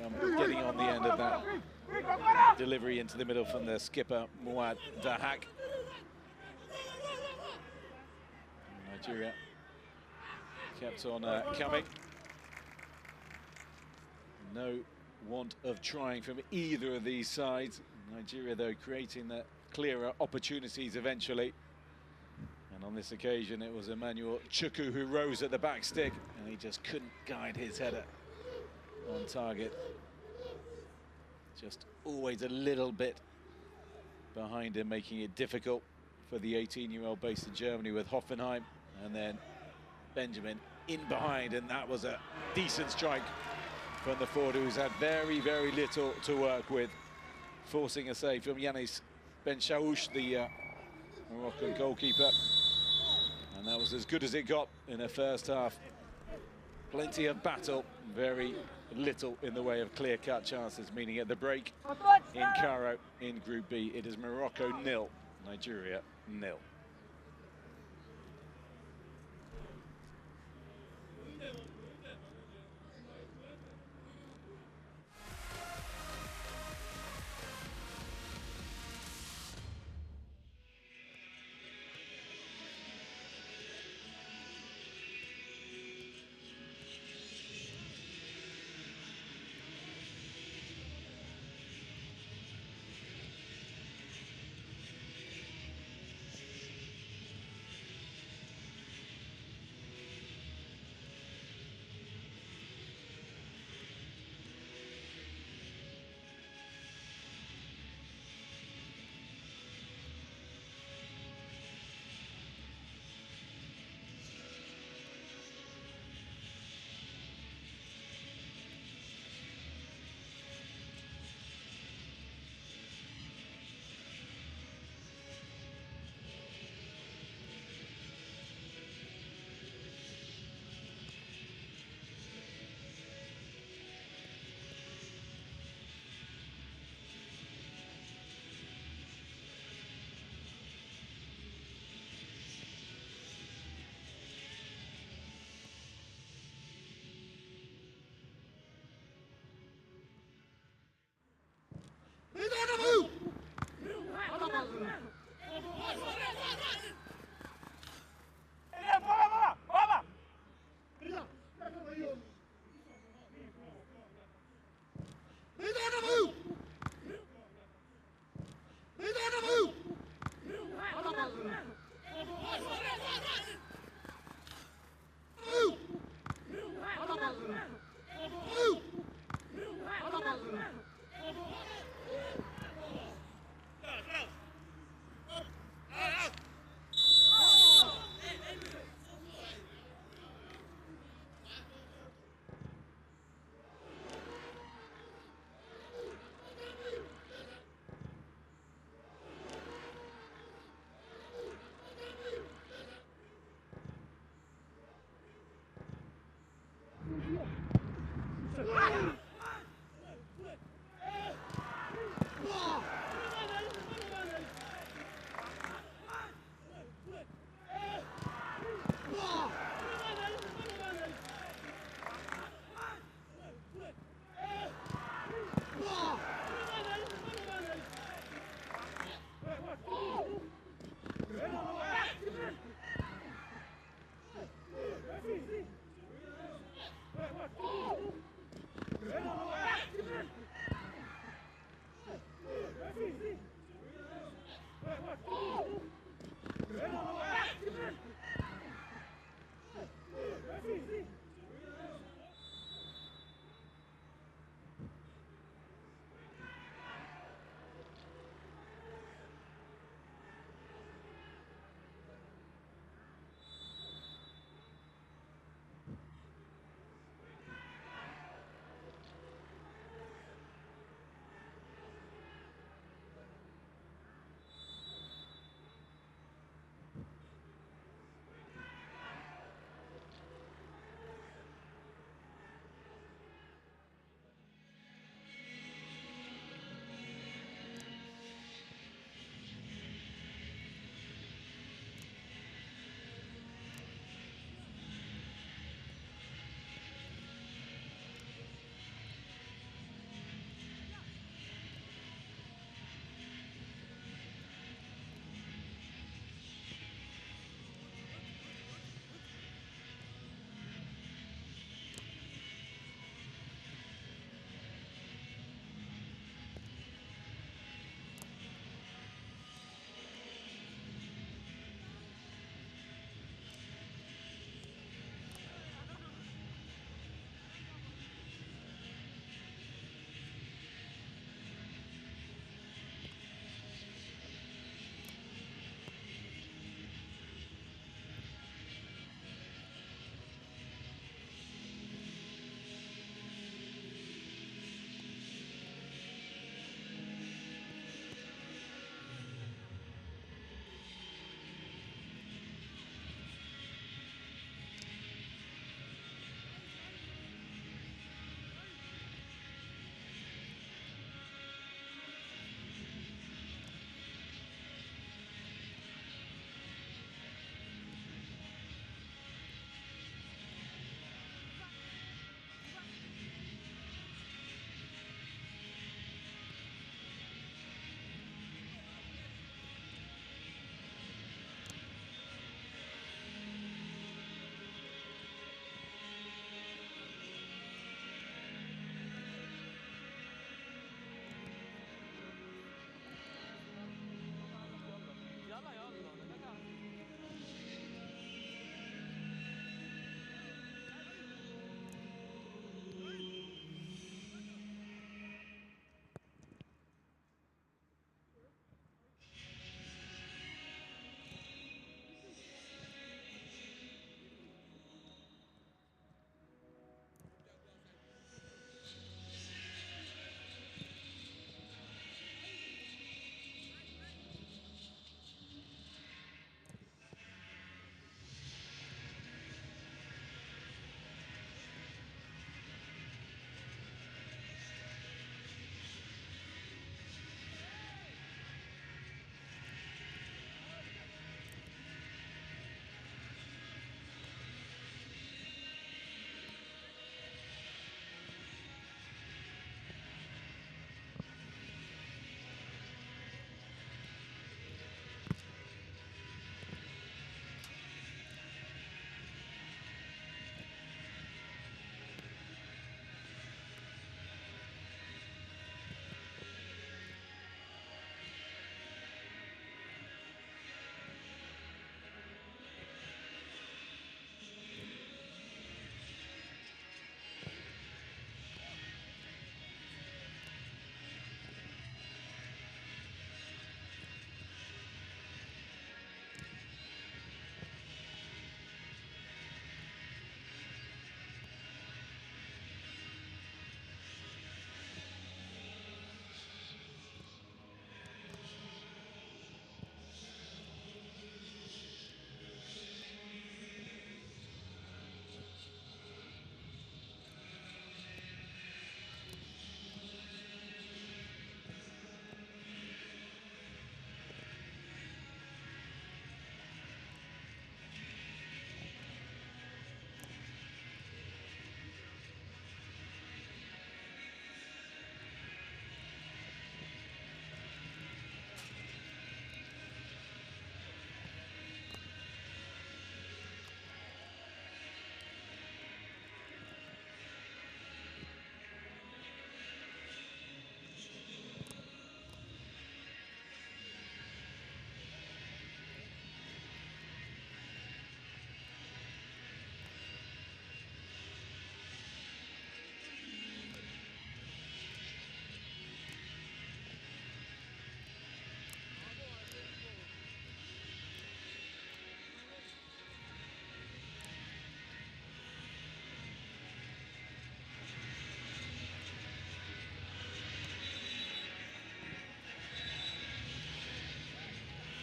from getting on the end of that delivery into the middle from the skipper, Mouad Dahak. Nigeria kept on coming. No want of trying from either of these sides. Nigeria, though, creating the clearer opportunities eventually. And on this occasion, it was Emmanuel Chukwu who rose at the back stick, and he just couldn't guide his header on target. Just always a little bit behind him, making it difficult for the 18-year-old based in Germany with Hoffenheim. And then Benjamin in behind, and that was a decent strike from the forward, who's had very, very little to work with, forcing a save from Yanis Ben Chaouch, the Moroccan goalkeeper. And that was as good as it got in the first half. Plenty of battle, very little in the way of clear-cut chances, meaning at the break in Cairo in Group B, it is Morocco 0, Nigeria 0.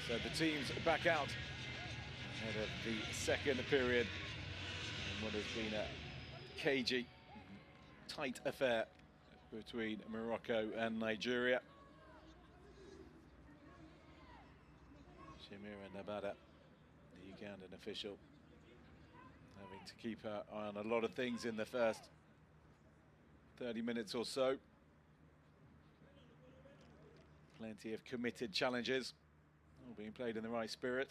So the teams back out ahead of the second period in what has been a cagey, tight affair between Morocco and Nigeria. Shamira Nabada, the Ugandan official, having to keep her eye on a lot of things in the first 30 minutes or so. Plenty of committed challenges, all being played in the right spirit.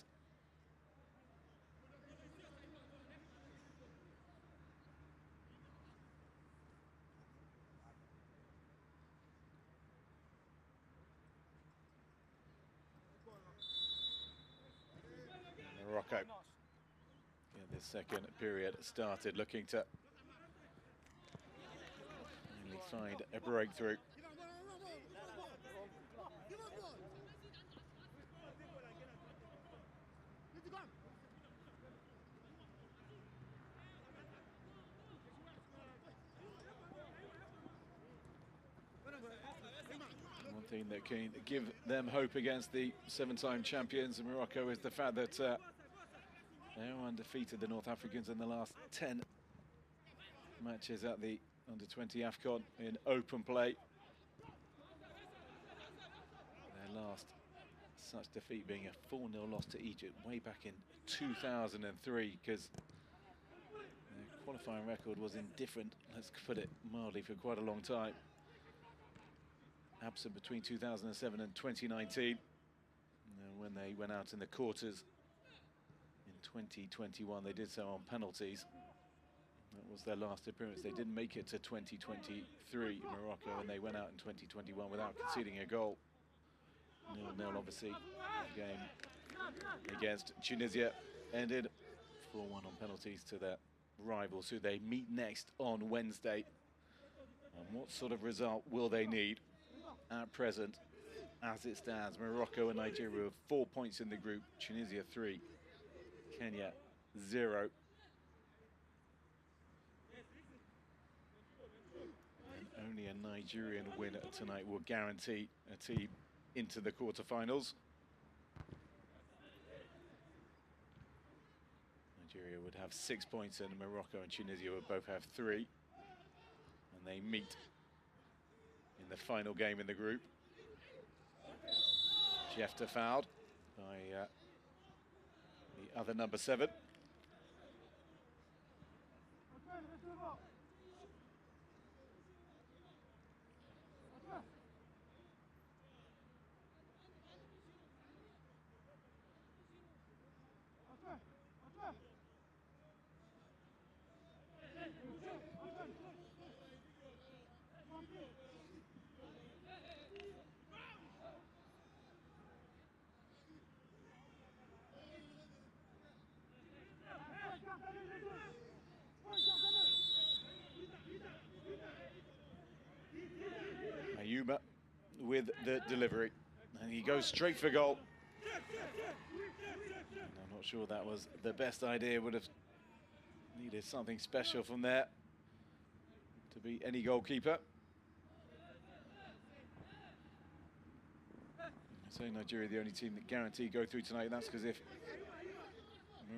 Morocco, in this second period, started looking to finally find a breakthrough. One thing that can give them hope against the seven-time champions of Morocco is the fact that they are undefeated, the North Africans, in the last 10 matches at the Under-20 AFCON in open play. Their last such defeat being a 4-0 loss to Egypt way back in 2003, because their qualifying record was indifferent, let's put it mildly, for quite a long time. Absent between 2007 and 2019, when they went out in the quarters in 2021. They did so on penalties. That was their last appearance. They didn't make it to 2023 Morocco, and they went out in 2021 without conceding a goal. 0-0, obviously. The game against Tunisia ended 4-1 on penalties to their rivals, who they meet next on Wednesday. And what sort of result will they need? At present, as it stands, Morocco and Nigeria have 4 points in the group, Tunisia 3, Kenya 0. And only a Nigerian winner tonight will guarantee a team into the quarterfinals. Nigeria would have 6 points and Morocco and Tunisia would both have 3. And they meet in the final game in the group. Jefta fouled by the other number 7. Ayuba with the delivery, and he goes straight for goal. And I'm not sure that was the best idea. Would have needed something special from there to beat any goalkeeper. I say Nigeria the only team that guarantee go through tonight. That's because if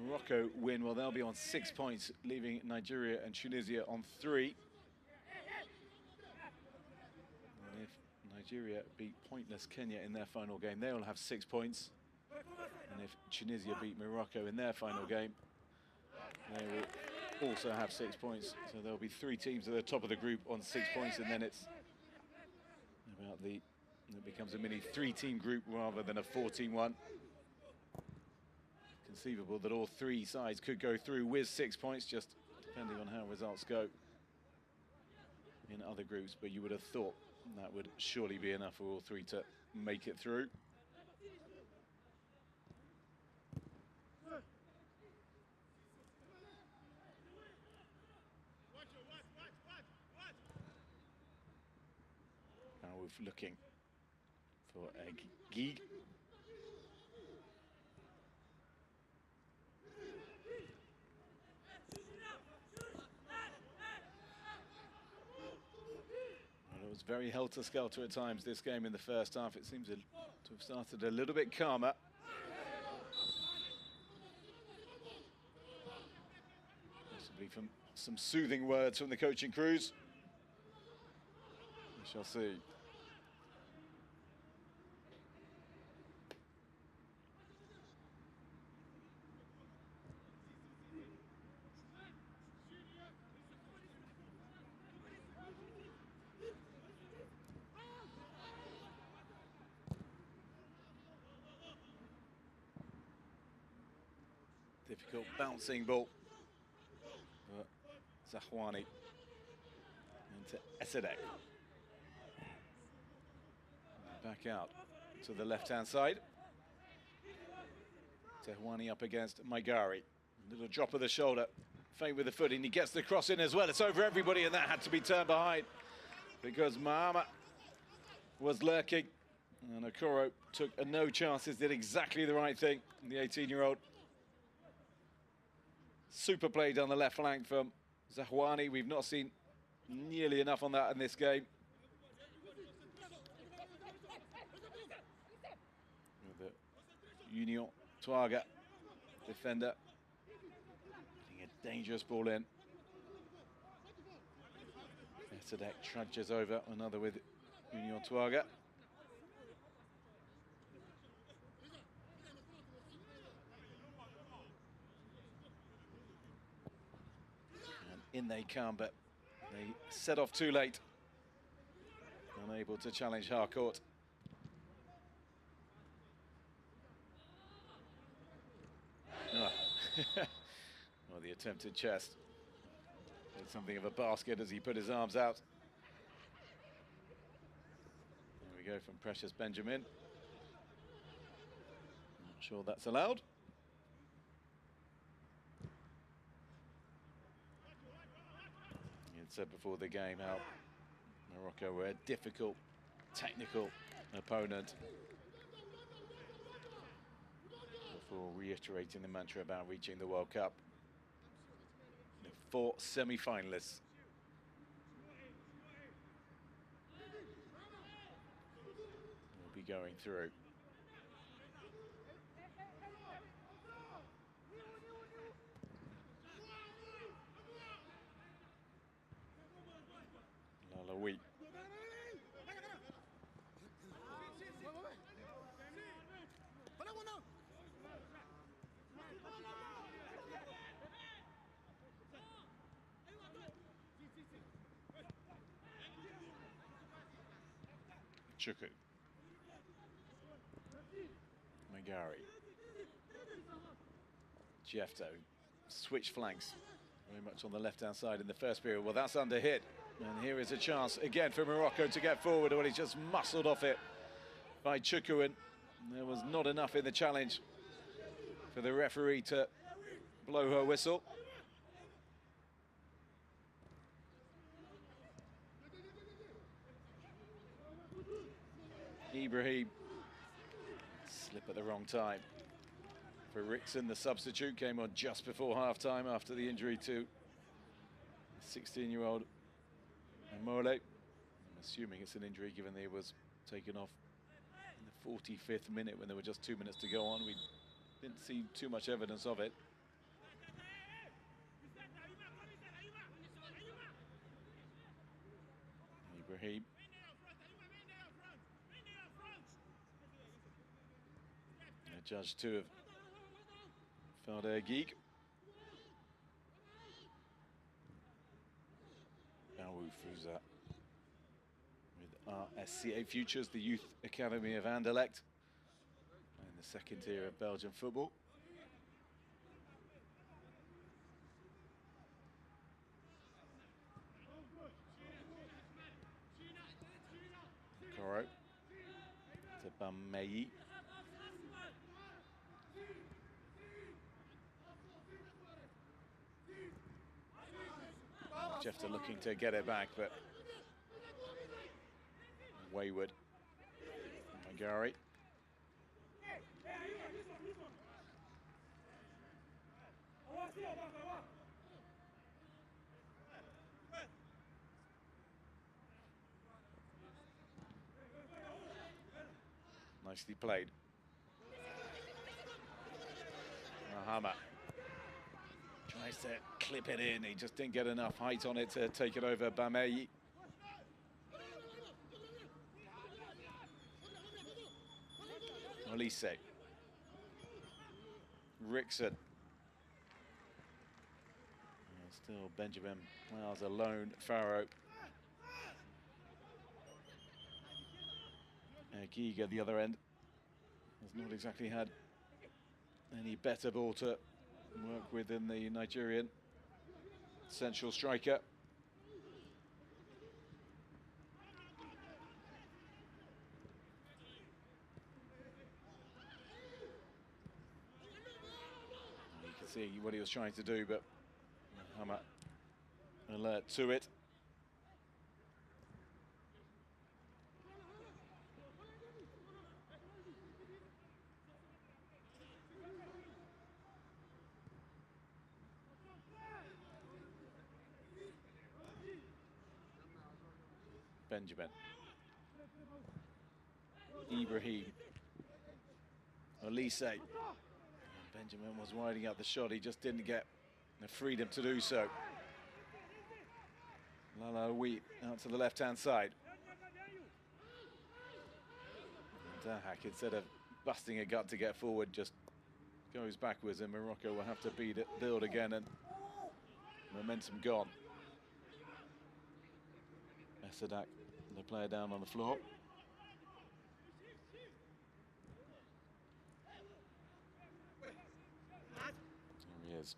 Morocco win, well, they'll be on 6 points, leaving Nigeria and Tunisia on 3. And if Nigeria beat pointless Kenya in their final game, they'll have 6 points. And if Tunisia beat Morocco in their final game, they will also have 6 points. So there'll be 3 teams at the top of the group on 6 points, and then it's about it becomes a mini 3-team group rather than a 4-team one. Conceivable that all 3 sides could go through with 6 points, just depending on how results go in other groups, but you would have thought that would surely be enough for all 3 to make it through. Now we're looking for a gig. It was very helter-skelter at times, this game in the first half. It seems to have started a little bit calmer. Probably from some soothing words from the coaching crews. We shall see. Difficult bouncing ball. Zahwani into Esedek. Back out to the left-hand side. Zahwani up against Maigari. Little drop of the shoulder, feint with the foot, and he gets the cross in as well. It's over everybody, and that had to be turned behind because Mahama was lurking. And Okoro took no chances, did exactly the right thing, the 18-year-old. Super play down the left flank from Zahwani. We've not seen nearly enough on that in this game. With the Union Tuaga defender. Getting a dangerous ball in. Esedek trudges over, another with Union Tuaga. In they come, but they set off too late. Unable to challenge Harcourt. Oh. Well, the attempted chest. Did something of a basket as he put his arms out. There we go from Precious Benjamin. Not sure that's allowed. Said before the game how Morocco were a difficult technical opponent, before reiterating the mantra about reaching the World Cup. The 4 semi-finalists. Will be going through. Week. Chuku. Magari. Jefto. Switch flanks. Very much on the left-hand side in the first period. Well, that's under hit. And here is a chance again for Morocco to get forward. Well, he just muscled off it by Chukwuin. There was not enough in the challenge for the referee to blow her whistle. Ibrahim, slip at the wrong time. For Rickson, the substitute came on just before half-time after the injury to 16-year-old Mole. I'm assuming it's an injury given that he was taken off in the 45th minute when there were just 2 minutes to go on. We didn't see too much evidence of it. Ibrahim. And a judge too of Felder Geek. Fuza with RSCA Futures, the Youth Academy of Anderlecht, in the second tier of Belgian football. Koro to Bamei. Jefter looking to get it back, but wayward. Magari. Nicely played. Mahama Tries to clip it in. He just didn't get enough height on it to take it over Bameyi. Olise. Rickson. Still Benjamin Miles alone. Farrow. Giga at the other end has not exactly had any better ball to work with than the Nigerian central striker. You can see what he was trying to do, but Muhammad alert to it. Benjamin. Ibrahim. Olise. Benjamin was winding up the shot. He just didn't get the freedom to do so. Lalawi out to the left-hand side. Dahak, instead of busting a gut to get forward, just goes backwards, and Morocco will have to build again, and momentum gone. Sadak, the player down on the floor. There he is.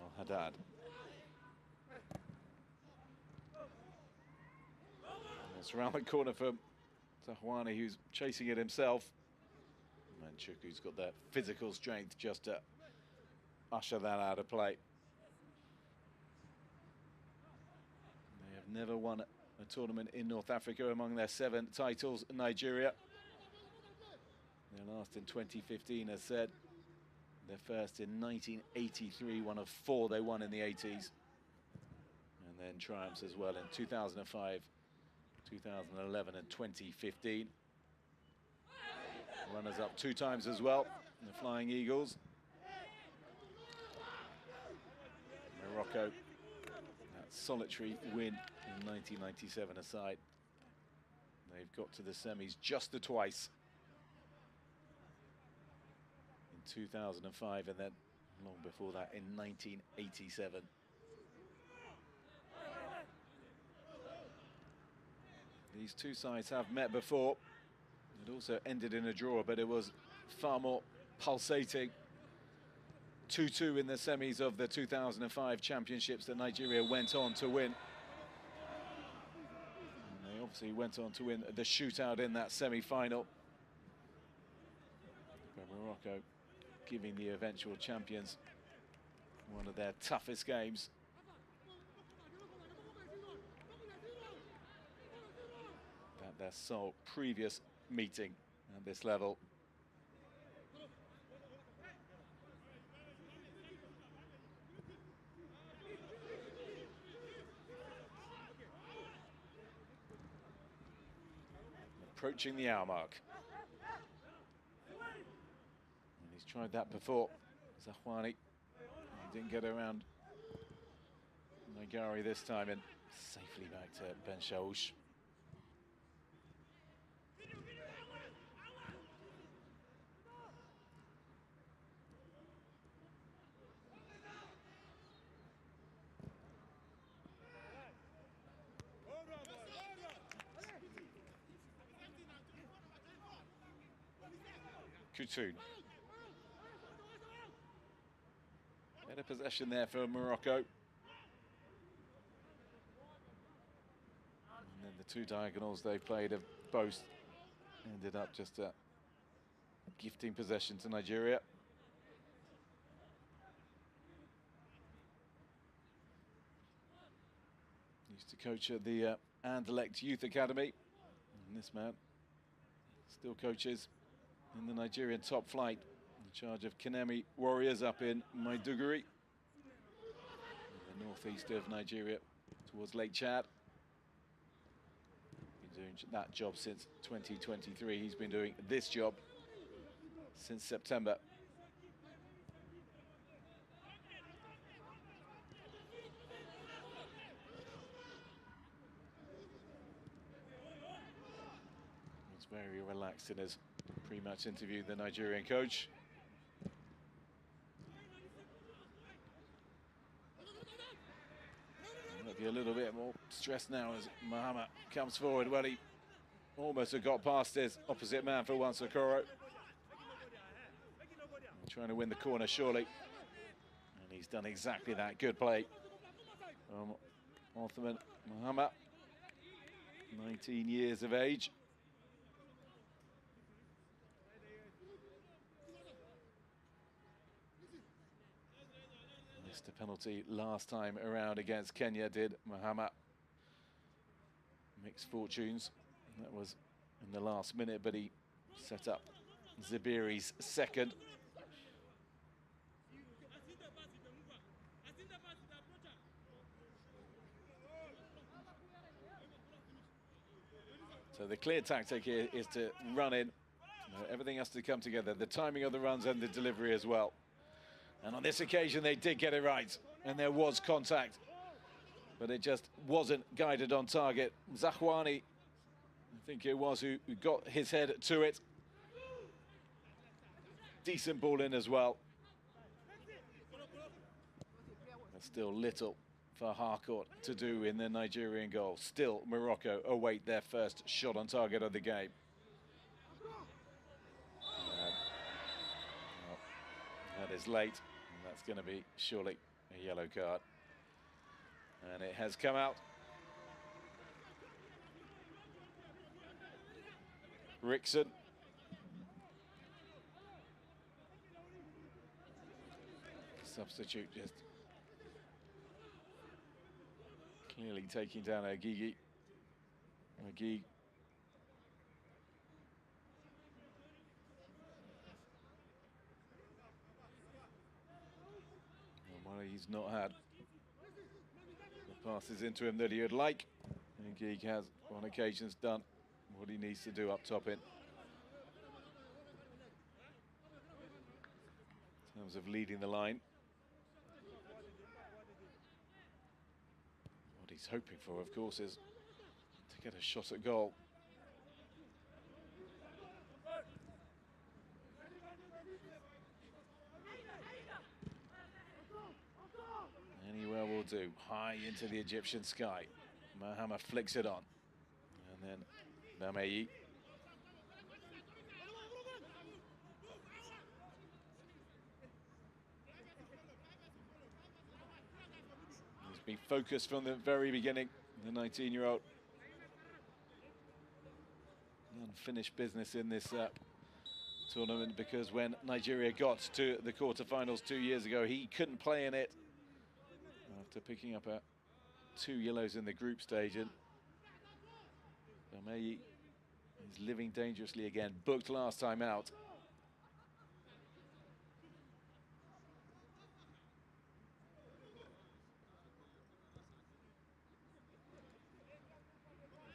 Al-Haddad. It's around the corner for Zahwani, who's chasing it himself. Manchuku's got that physical strength just to usher that out of play. They have never won a tournament in North Africa among their 7 titles. Nigeria, their last in 2015, as said. Their first in 1983, one of 4 they won in the 80s. And then triumphs as well in 2005, 2011 and 2015. Runners up 2 times as well, the Flying Eagles. Morocco, that solitary win in 1997 aside, they've got to the semis just the twice. In 2005 and then long before that in 1987. These 2 sides have met before. It also ended in a draw, but it was far more pulsating. 2-2 in the semis of the 2005 championships that Nigeria went on to win. And they obviously went on to win the shootout in that semi-final. But Morocco giving the eventual champions one of their toughest games. At their sole previous meeting at this level. Approaching the hour mark. And he's tried that before. Zahwani. He didn't get around Nagari this time, and safely back to Ben Shaouch. Koutoun. Better possession there for Morocco. And then the 2 diagonals they played have both ended up just gifting possession to Nigeria. Used to coach at the Anderlecht Youth Academy. And this man still coaches in the Nigerian top flight, in charge of Kanemi Warriors up in Maiduguri, in the northeast of Nigeria, towards Lake Chad. doing that job since 2023. He's been doing this job since September. He's very relaxed in his pre-match interview, the Nigerian coach. Might be a little bit more stressed now as Mahama comes forward. Well, he almost have got past his opposite man for once, Okoro. Trying to win the corner, surely. And he's done exactly that. Good play from Othman Mahama, 19 years of age. Missed a penalty last time around against Kenya, did Mahama. Mixed fortunes. That was in the last minute, but he set up Zibiri's second. So the clear tactic here is to run in. Everything has to come together. The timing of the runs and the delivery as well. And on this occasion, they did get it right. And there was contact. But it just wasn't guided on target. Zahwani, I think it was, who got his head to it. Decent ball in as well. But still little for Harcourt to do in the Nigerian goal. Still, Morocco await their first shot on target of the game. Well, that is late, and that's going to be surely a yellow card. And it has come out. Rickson. Substitute just clearly taking down Agigi. McGee. Well, he's not had the passes into him that he would like. McGee has on occasions done what he needs to do up top in terms of leading the line. What he's hoping for, of course, is to get a shot at goal. Anywhere will do. High into the Egyptian sky. Mahama flicks it on. And then Namei. He's been focused from the very beginning, the 19-year-old. Unfinished business in this tournament, because when Nigeria got to the quarterfinals 2 years ago, he couldn't play in it after picking up 2 yellows in the group stage. And Namei is living dangerously again, booked last time out.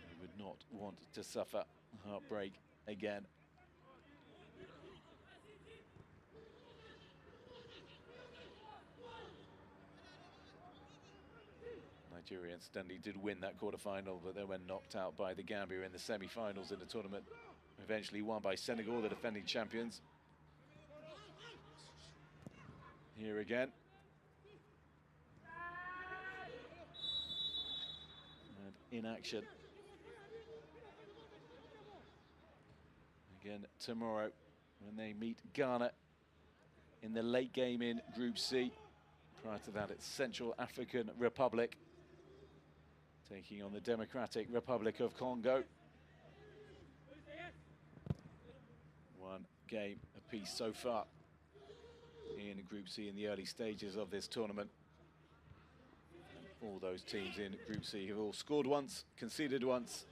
He would not want to suffer heartbreak again. Nigeria incidentally did win that quarter-final, but they were knocked out by the Gambia in the semi-finals in the tournament. Eventually won by Senegal, the defending champions. Here again. And in action. Again tomorrow when they meet Ghana in the late game in Group C. Prior to that, it's Central African Republic taking on the Democratic Republic of Congo. One game apiece so far in Group C in the early stages of this tournament. And all those teams in Group C have all scored once, conceded once,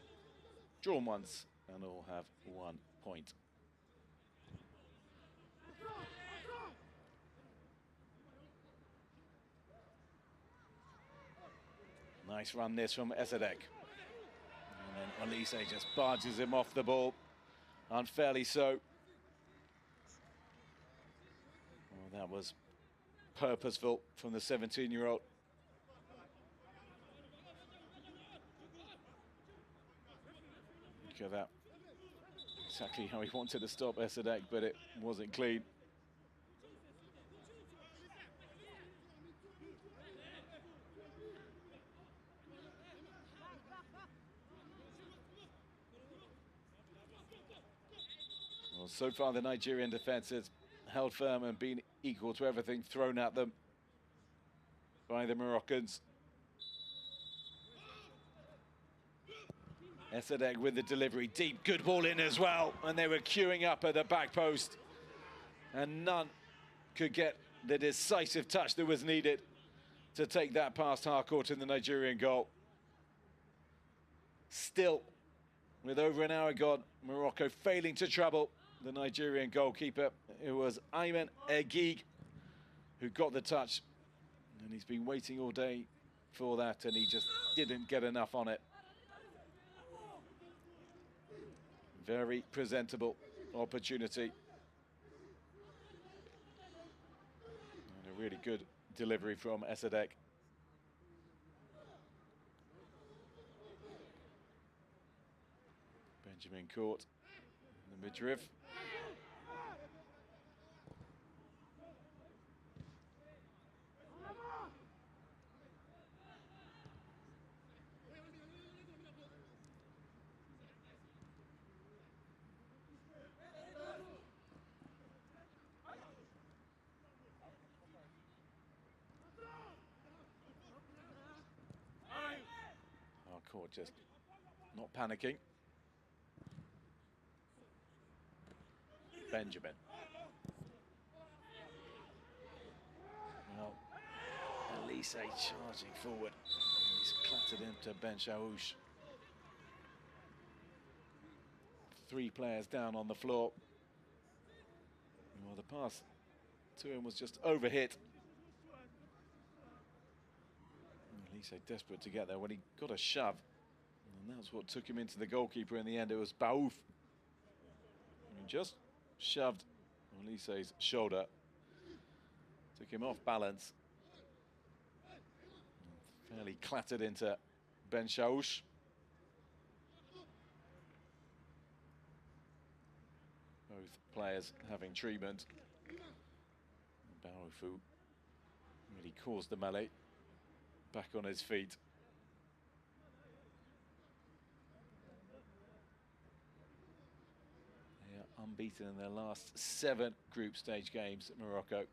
drawn once, and all have 1 point. Nice run this from Esadek. And then Elise just barges him off the ball, unfairly so. Well, that was purposeful from the 17-year-old. Look at that. Exactly how he wanted to stop Esadek, but it wasn't clean. Well, so far the Nigerian defence has held firm and been equal to everything thrown at them by the Moroccans. Esadek with the delivery, deep, good ball in as well, and they were queuing up at the back post, and none could get the decisive touch that was needed to take that past Harcourt in the Nigerian goal. Still, with over an hour gone, Morocco failing to trouble the Nigerian goalkeeper. It was Ayman Egig who got the touch, and he's been waiting all day for that, and he just didn't get enough on it. Very presentable opportunity. And a really good delivery from Esadek. Benjamin caught in the midriff. Harcourt just not panicking. Benjamin. Well, Elise charging forward. He's clattered into Ben Chaouch. 3 players down on the floor. Well, the pass to him was just overhit. Elise desperate to get there when he got a shove. And that's what took him into the goalkeeper in the end. It was Baouf. He just shoved Elise's shoulder. Took him off balance. Fairly clattered into Ben Chaouch. Both players having treatment. Baouf really caused the melee. Back on his feet. They are unbeaten in their last 7 group stage games at Morocco. And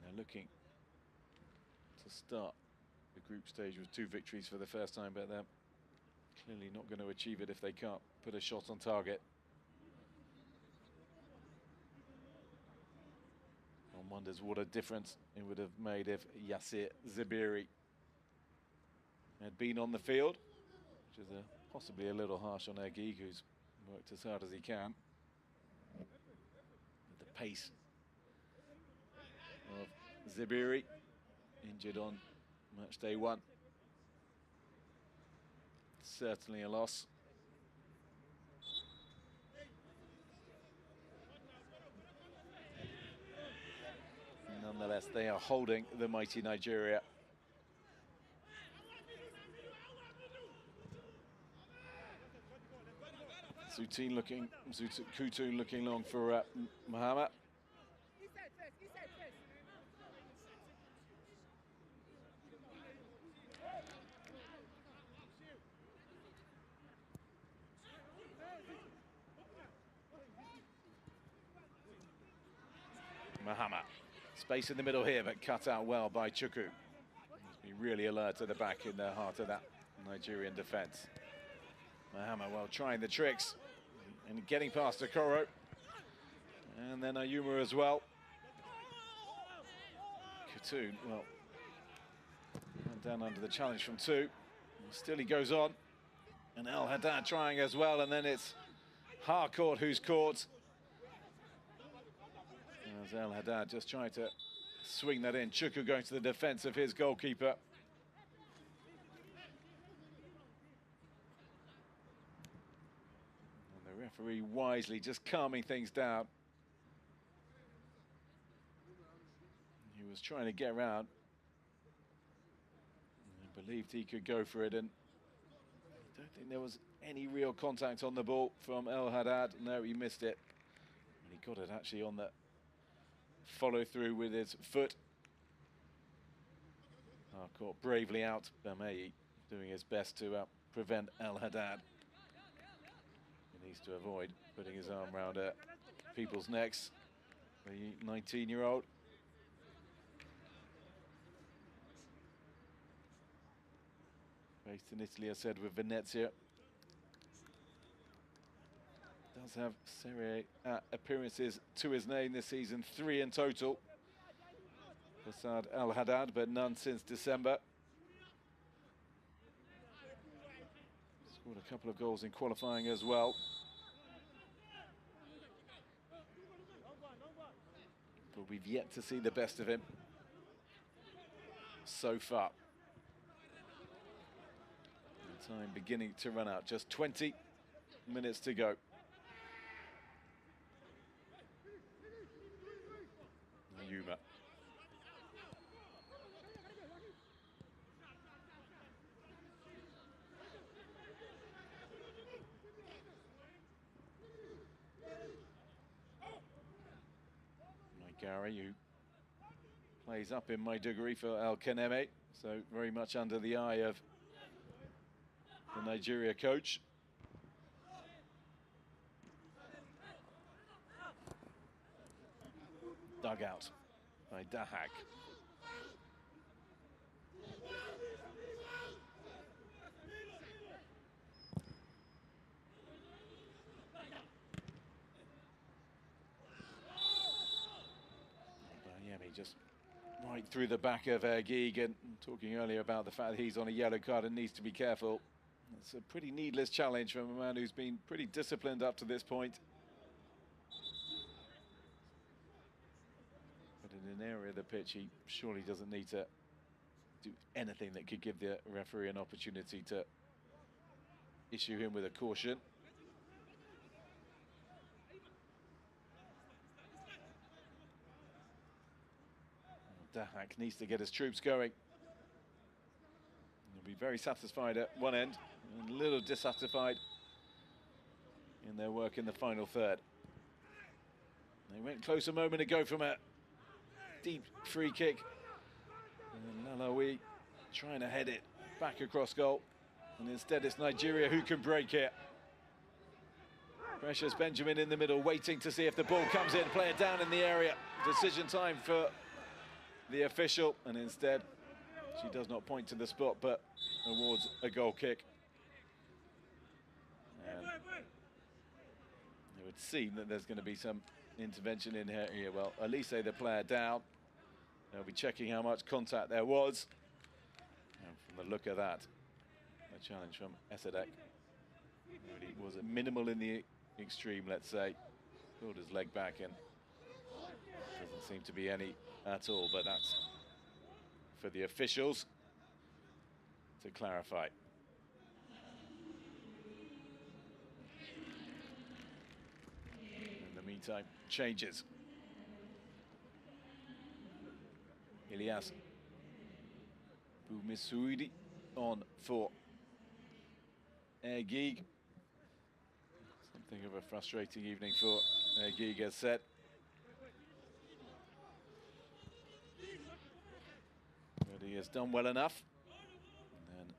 they're looking to start the group stage with 2 victories for the first time, but they're clearly not going to achieve it if they can't put a shot on target. One wonders what a difference it would have made if Yassir Zibiri had been on the field, which is possibly a little harsh on Egig, who's worked as hard as he can. With the pace of Zibiri, injured on match day 1. Certainly a loss. Nonetheless, they are holding the mighty Nigeria. Koutoum looking long for Mohamed. Mohamed. Space in the middle here, but cut out well by Chukwu. He's been really alert at the back in the heart of that Nigerian defence. Mohamed, well, trying the tricks and getting past Okoro. And then Ayuma as well. Koutoum, well, went down under the challenge from 2. Still he goes on. And El Haddad trying as well, and then it's Harcourt who's caught. As El Haddad just trying to swing that in. Chukwu going to the defence of his goalkeeper. Referee wisely just calming things down. He was trying to get around. I believed he could go for it, and I don't think there was any real contact on the ball from El Haddad. No, he missed it. And he got it actually on the follow through with his foot. Caught bravely out. Bamei doing his best to prevent El Haddad. He needs to avoid putting his arm around people's necks. The 19-year-old. Based in Italy, I said, with Venezia. Does have Serie A appearances to his name this season, 3 in total. Fassad El Haddad, but none since December. Scored a couple of goals in qualifying as well. But we've yet to see the best of him so far. The time beginning to run out, just 20 minutes to go. Yuma. Gary, who plays up in Maiduguri for El Kaneme, so very much under the eye of the Nigeria coach. Dug out by Dahak. Just right through the back of Geeg, and talking earlier about the fact that he's on a yellow card and needs to be careful. It's a pretty needless challenge from a man who's been pretty disciplined up to this point. But in an area of the pitch, he surely doesn't need to do anything that could give the referee an opportunity to issue him with a caution. Dahak needs to get his troops going. He'll be very satisfied at one end, and a little dissatisfied in their work in the final third. They went close a moment ago from a deep free kick. And Lalawi trying to head it back across goal. And instead it's Nigeria who can break it. Precious Benjamin in the middle, waiting to see if the ball comes in, play it down in the area. Decision time for the official, and instead she does not point to the spot but awards a goal kick. And it would seem that there's going to be some intervention in here. Well, Elise, the player, down. They'll be checking how much contact there was. And from the look of that, a challenge from Esadek. Really was minimal in the extreme, let's say. Pulled his leg back and doesn't seem to be any at all, but that's for the officials to clarify. In the meantime, changes. Ilyas Boumissoudi on for Geeg. Something of a frustrating evening for Geeg, as said. But he has done well enough. And then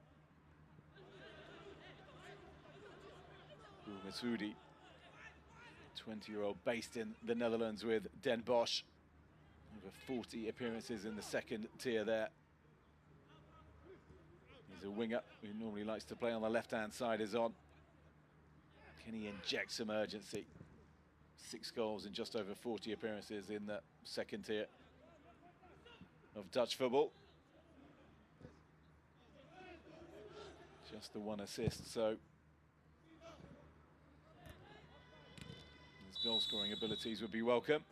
Boumissoudi, 20-year-old based in the Netherlands with Den Bosch. Over 40 appearances in the second tier there. He's a winger who normally likes to play on the left-hand side, is on. Can he inject some urgency? 6 goals in just over 40 appearances in the second tier of Dutch football. Just the 1 assist, so his goal-scoring abilities would be welcome.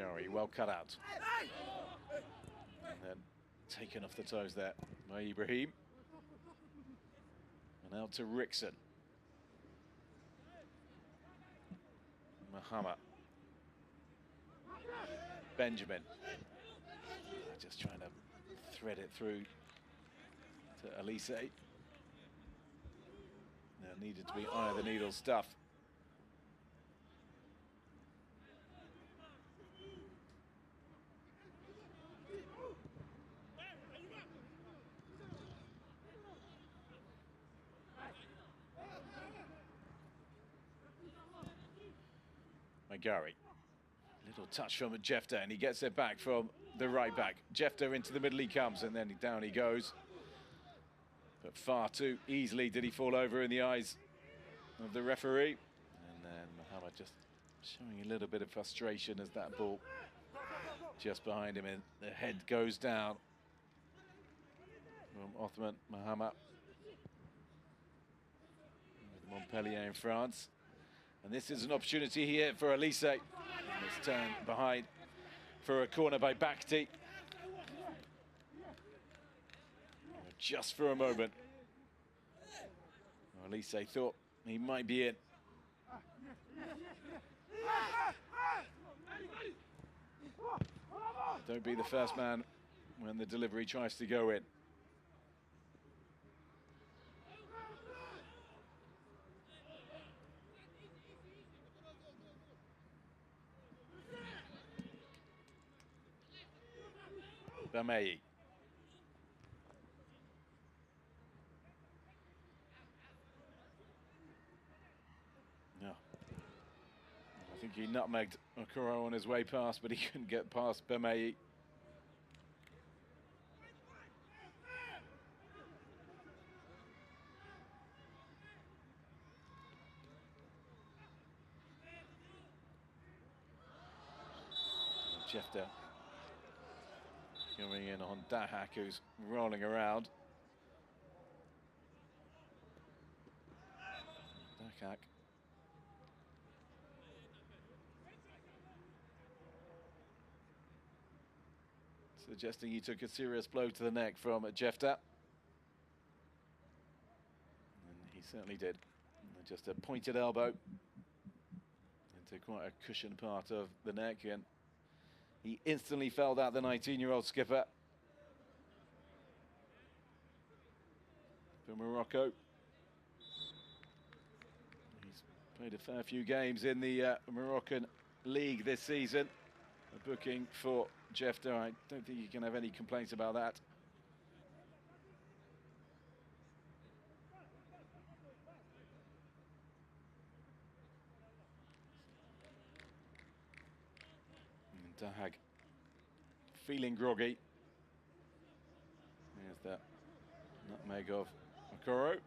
Magari, well cut out. And then taken off the toes there by Ibrahim. And out to Rickson. Muhammad. Benjamin. Just trying to thread it through to Elise. There needed to be eye of the needle stuff. Magari. Little touch from Jefta, and he gets it back from the right back. Jefta into the middle he comes, and then down he goes. But far too easily did he fall over in the eyes of the referee. And then Muhammad just showing a little bit of frustration as that ball just behind him, and the head goes down from Othman Muhammad with Montpellier in France. And this is an opportunity here for Elise. And it's turned behind for a corner by Bakhti. Just for a moment, Elise thought he might be in. Don't be the first man when the delivery tries to go in. Bamei. No. I think he nutmegged Okoro on his way past, but he couldn't get past Bamei. Jefta coming in on Dahak, who's rolling around. Dahak. Suggesting he took a serious blow to the neck from Jefta. And he certainly did. Just a pointed elbow into quite a cushioned part of the neck, and he instantly felled out the 19-year-old skipper for Morocco. He's played a fair few games in the Moroccan league this season. A booking for Jefta. I don't think you can have any complaints about that. Dahag feeling groggy. There's that nutmeg of Okoro. And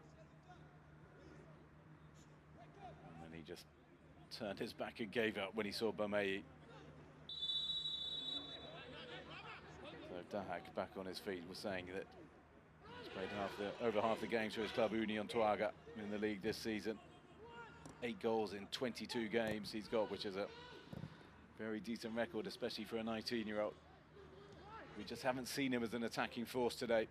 then he just turned his back and gave up when he saw Bamei. So Dahag, back on his feet, was saying that he's played over half the games for his club Union Touaga in the league this season. 8 goals in 22 games he's got, which is a very decent record, especially for a 19-year-old. We just haven't seen him as an attacking force today.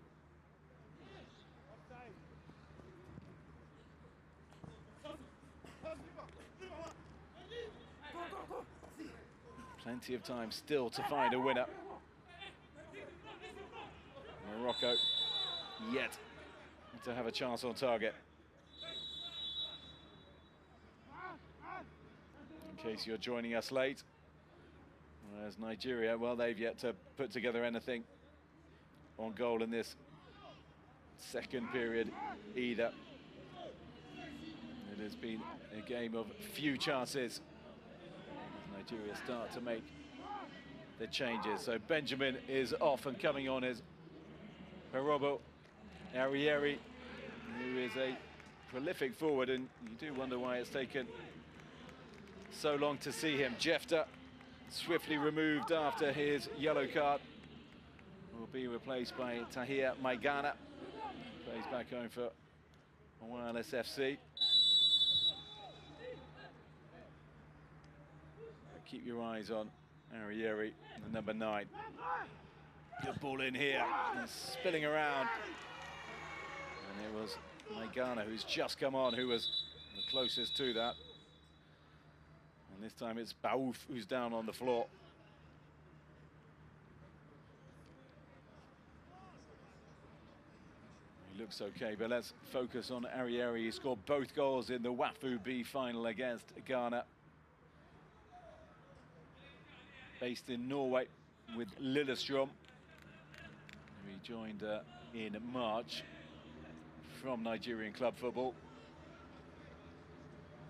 Plenty of time still to find a winner. Morocco yet to have a chance on target. In case you're joining us late, whereas Nigeria, well, they've yet to put together anything on goal in this second period either. It has been a game of few chances as Nigeria start to make the changes. So Benjamin is off, and coming on is Perobo Arieri, who is a prolific forward, and you do wonder why it's taken so long to see him. Jefta, swiftly removed after his yellow card, will be replaced by Tahir Maigana. Plays back home for Wireless FC. Keep your eyes on Arieri, the number 9. Good ball in here, and spilling around. And it was Maigana, who's just come on, who was the closest to that. And this time it's Baouf who's down on the floor. He looks okay, but let's focus on Arieri. He scored both goals in the WAFU B final against Ghana. Based in Norway with Lillestrøm, who he joined in March from Nigerian club football.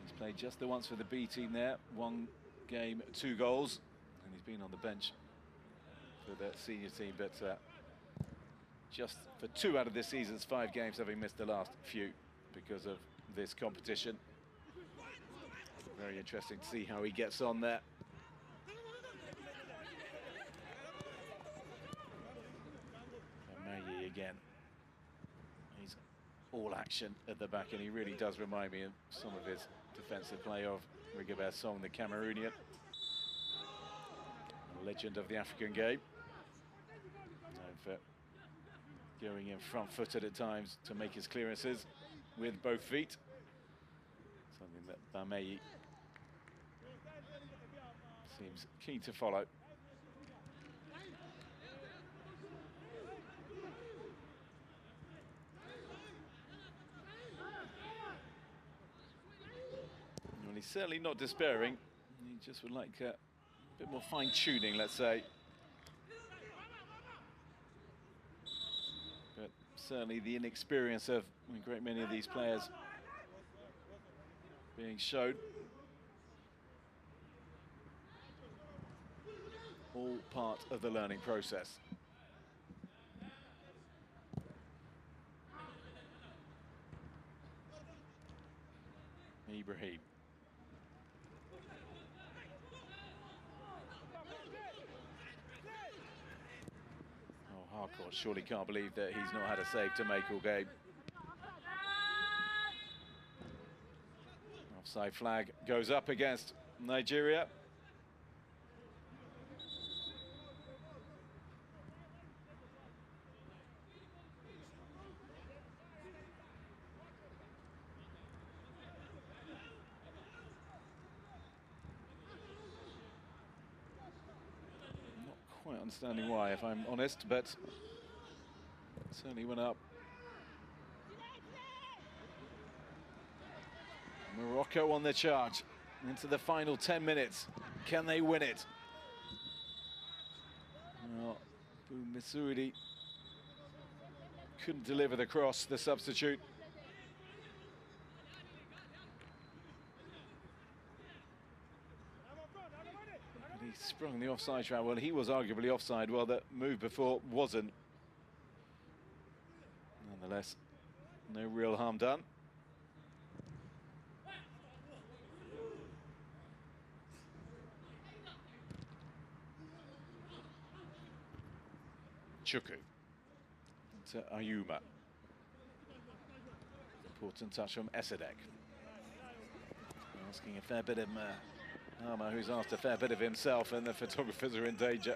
He's played just the once for the B team there, 1 game, 2 goals, and he's been on the bench for the senior team, but just for 2 out of this season's 5 games, having missed the last few because of this competition. Very interesting to see how he gets on there. Mayi again. He's all action at the back, and he really does remind me of some of his defensive play of Rigobert Song, the Cameroonian, a legend of the African game, known for going in front-footed at times to make his clearances with both feet, something that Bameyi seems keen to follow. Well, he's certainly not despairing. He just would like a bit more fine-tuning, let's say. But certainly the inexperience of a great many of these players being shown. All part of the learning process. Ibrahim. Oh, Harcourt surely can't believe that he's not had a save to make all game. Offside flag goes up against Nigeria. Quite understanding why, if I'm honest, but it certainly went up. Morocco on the charge into the final 10 minutes. Can they win it? Well, Boum Missouri couldn't deliver the cross, the substitute. He sprung the offside trap. Well, he was arguably offside, while the move before wasn't. Nonetheless, no real harm done. Chukwu to Ayuma. Important touch from Esedek. Asking a fair bit of Armour, who's asked a fair bit of himself, and the photographers are in danger.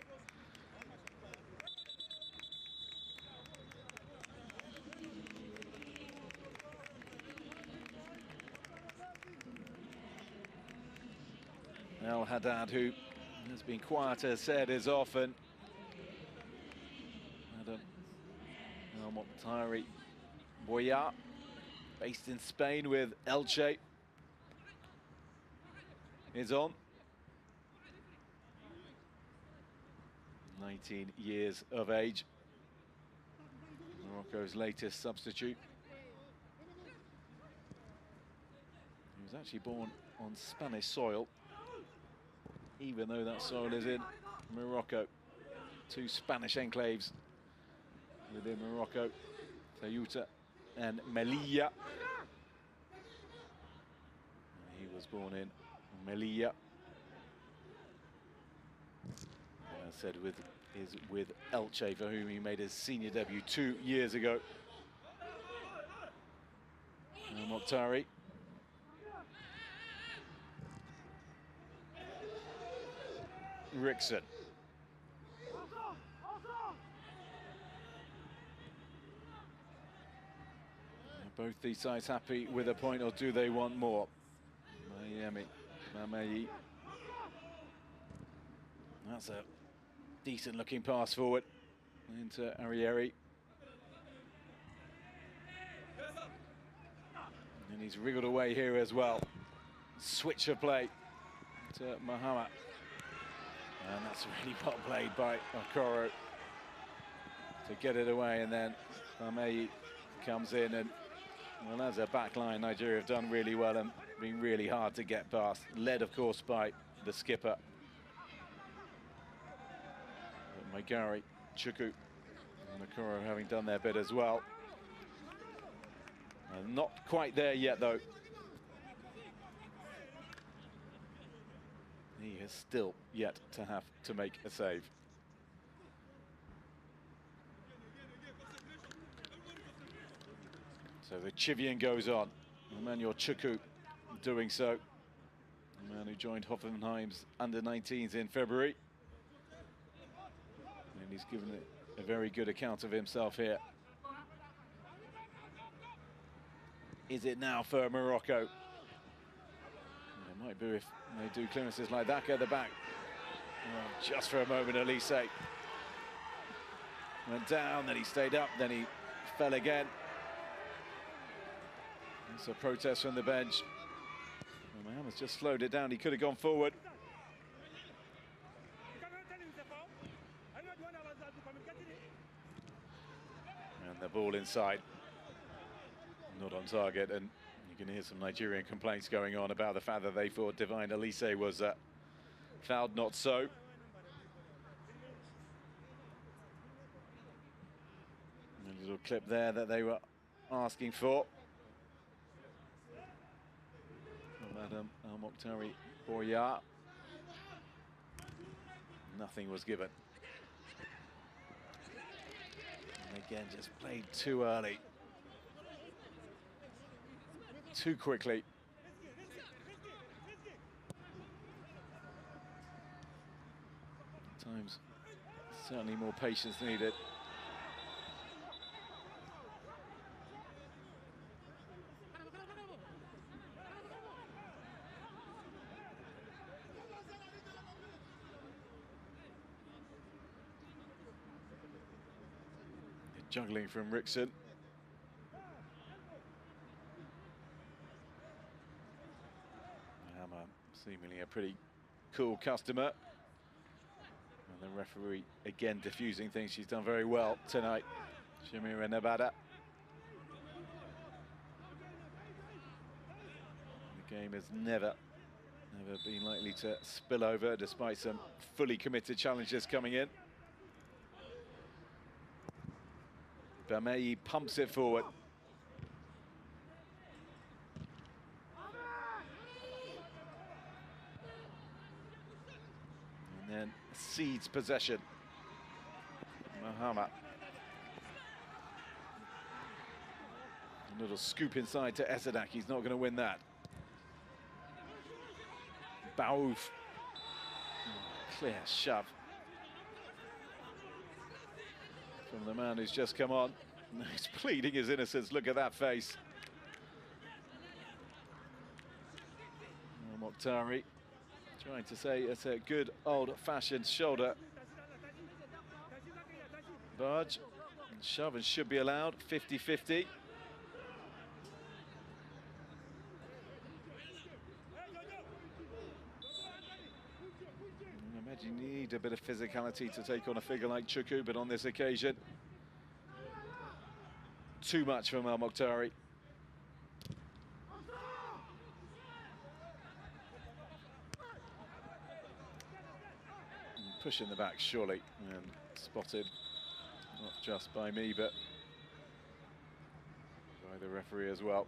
El Haddad, who has been quieter, said is often. Adam El Mokhtari Boya, based in Spain with Elche, is on. 19 years of age. Morocco's latest substitute. He was actually born on Spanish soil, even though that soil is in Morocco. 2 Spanish enclaves within Morocco, Ceuta and Melilla. He was born in Melilla. As I said, is with Elche, for whom he made his senior debut 2 years ago. El Mokhtari. Rickson. Are both these sides happy with a point, or do they want more? Miami, Mamei. That's a decent looking pass forward into Arrieri. And he's wriggled away here as well. Switch of play to Muhammad. And that's really well played by Okoro to get it away, and then Mamei comes in, and well, as a back line, Nigeria have done really well and been really hard to get past, led of course by the skipper. Maigari, Chukwu and Okoro having done their bit as well. Not quite there yet though. He has still yet to have to make a save. So the chivying goes on. Emmanuel Chukwu doing so. The man who joined Hoffenheim's under-19s in February. And he's given it a very good account of himself here. Is it now for Morocco? It might be if they do clearances like that, go the back. Well, just for a moment, Elise went down, then he stayed up, then he fell again. It's a protest from the bench. Well, Mohamed's just slowed it down. He could have gone forward. And the ball inside. Not on target, and you can hear some Nigerian complaints going on about the fact that they thought Divine Elise was fouled, not so. A little clip there that they were asking for. Madam Al-Mokhtari Boya. Nothing was given. And again, just played too early. Too quickly. At times, certainly more patience needed. Juggling from Rickson. Seemingly a pretty cool customer. And the referee again diffusing things. She's done very well tonight, Shamira Nabada. The game has never been likely to spill over, despite some fully committed challenges coming in. Bamei pumps it forward. And then cedes possession. Muhammad. A little scoop inside to Esadak. He's not going to win that. Baouf. Clear shove from the man who's just come on. He's pleading his innocence. Look at that face. Mokhtari trying to say it's a good old-fashioned shoulder barge. And shove and should be allowed, 50-50. I imagine you need a bit of physicality to take on a figure like Chukwu, but on this occasion, too much from Al-Mokhtari. Push in the back, surely, and spotted, not just by me, but by the referee as well.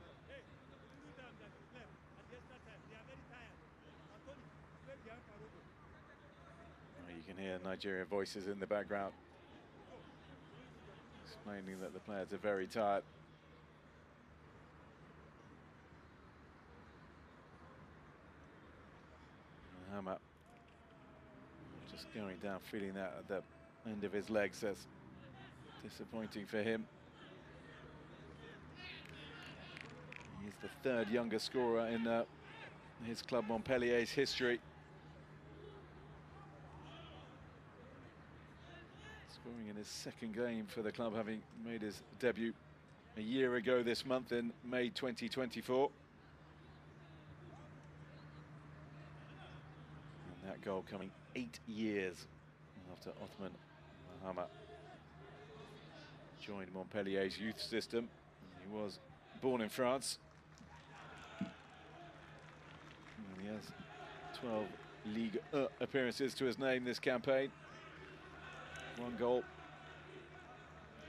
You can hear Nigerian voices in the background explaining that the players are very tired. Hammer Just going down, feeling that at the end of his legs. That's disappointing for him. He's the third youngest scorer in his club Montpellier's history. Scoring in his second game for the club, having made his debut a year ago this month in May 2024. And that goal coming 8 years after Othman Mohamed joined Montpellier's youth system. He was born in France. And he has 12 Ligue 1 appearances to his name this campaign. 1 goal,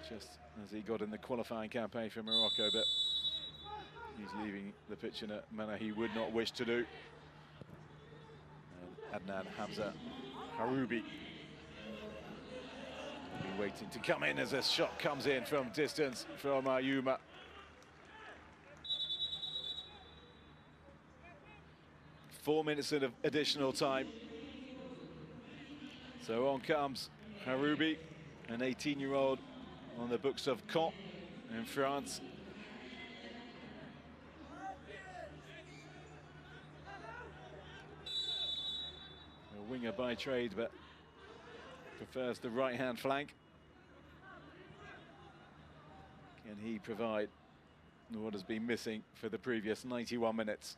just as he got in the qualifying campaign for Morocco, but he's leaving the pitch in a manner he would not wish to do. And Adnan Hamza Haroubi will be waiting to come in as a shot comes in from distance from Ayouma. Four minutes of additional time. So on comes Haroubi, an 18-year-old on the books of Caen in France. A winger by trade, but prefers the right-hand flank. Can he provide what has been missing for the previous 91 minutes?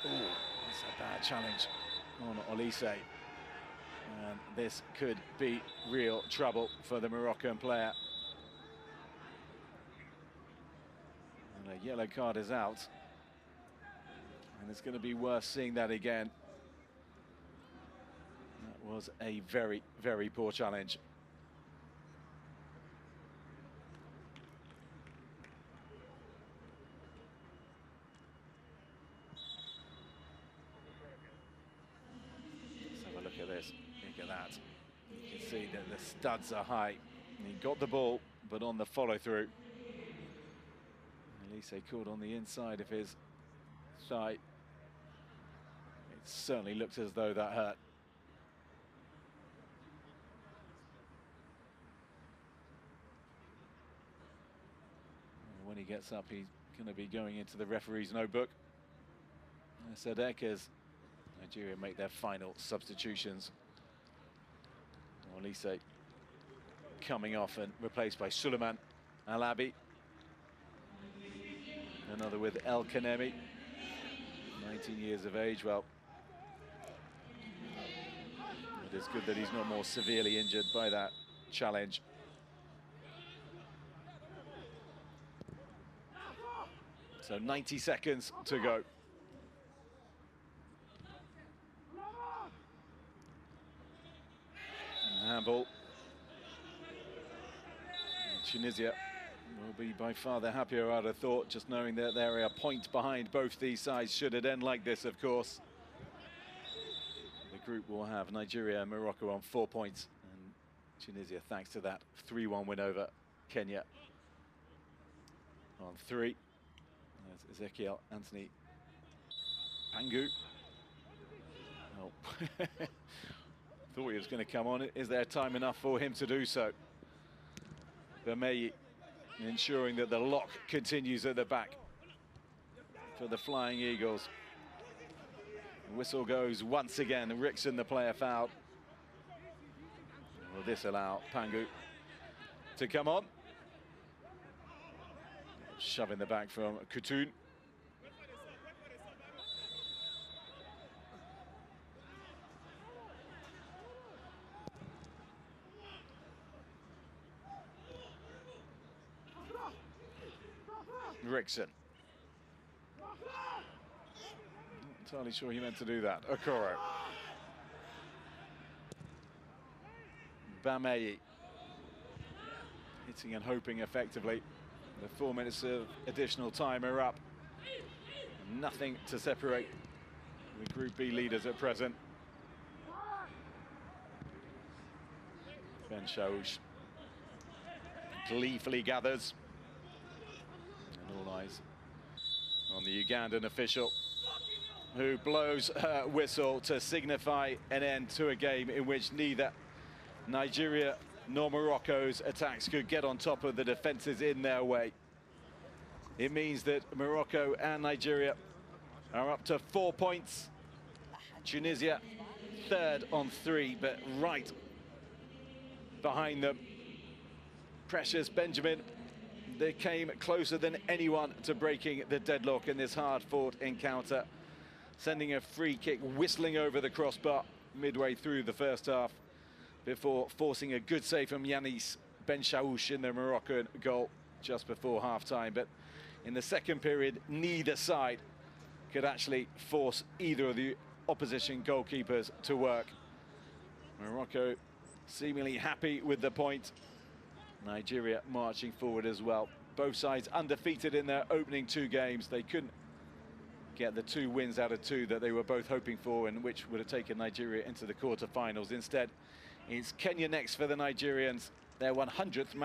Oh, that's a bad challenge on Olise. And this could be real trouble for the Moroccan player. And a yellow card is out. And it's going to be worth seeing that again. That was a very, very poor challenge. Look at this, look at that. You can see that the studs are high. And he got the ball, but on the follow-through. Olise caught on the inside of his thigh. It certainly looked as though that hurt. And when he gets up, he's going to be going into the referee's notebook. Sadek as Nigeria make their final substitutions. Olise coming off and replaced by Suleiman Alabi. Another with El Kanemi, 19 years of age. Well, it is good that he's not more severely injured by that challenge. So 90 seconds to go. Handball. Tunisia will be by far the happier, I'd have thought, just knowing that they're a point behind both these sides, should it end like this, of course. The group will have Nigeria and Morocco on 4 points, and Tunisia, thanks to that 3-1 win over Kenya, on 3. There's Ezekiel Anthony Pangu. Oh. Thought he was going to come on. Is there time enough for him to do so? Vermeyi ensuring that the lock continues at the back for the Flying Eagles. The whistle goes once again. Rickson, the player, fouled. Will this allow Pangu to come on? Shove in the back from Kutun. Rickson. Not entirely sure he meant to do that. Okoro. Bameyi. Hitting and hoping effectively. The 4 minutes of additional time are up. Nothing to separate the Group B leaders at present. Ben Chaouch gleefully gathers. All eyes on the Ugandan official, who blows her whistle to signify an end to a game in which neither Nigeria nor Morocco's attacks could get on top of the defences in their way. It means that Morocco and Nigeria are up to 4 points. Tunisia third on 3, but right behind them. Precious Benjamin, they came closer than anyone to breaking the deadlock in this hard-fought encounter, sending a free kick whistling over the crossbar midway through the first half before forcing a good save from Yanis Benchaouch in the Moroccan goal just before half-time. But in the second period, neither side could actually force either of the opposition goalkeepers to work. Morocco seemingly happy with the point. Nigeria marching forward as well. Both sides undefeated in their opening 2 games. They couldn't get the 2 wins out of 2 that they were both hoping for, and which would have taken Nigeria into the quarter-finals. Instead, it's Kenya next for the Nigerians, their 100th match.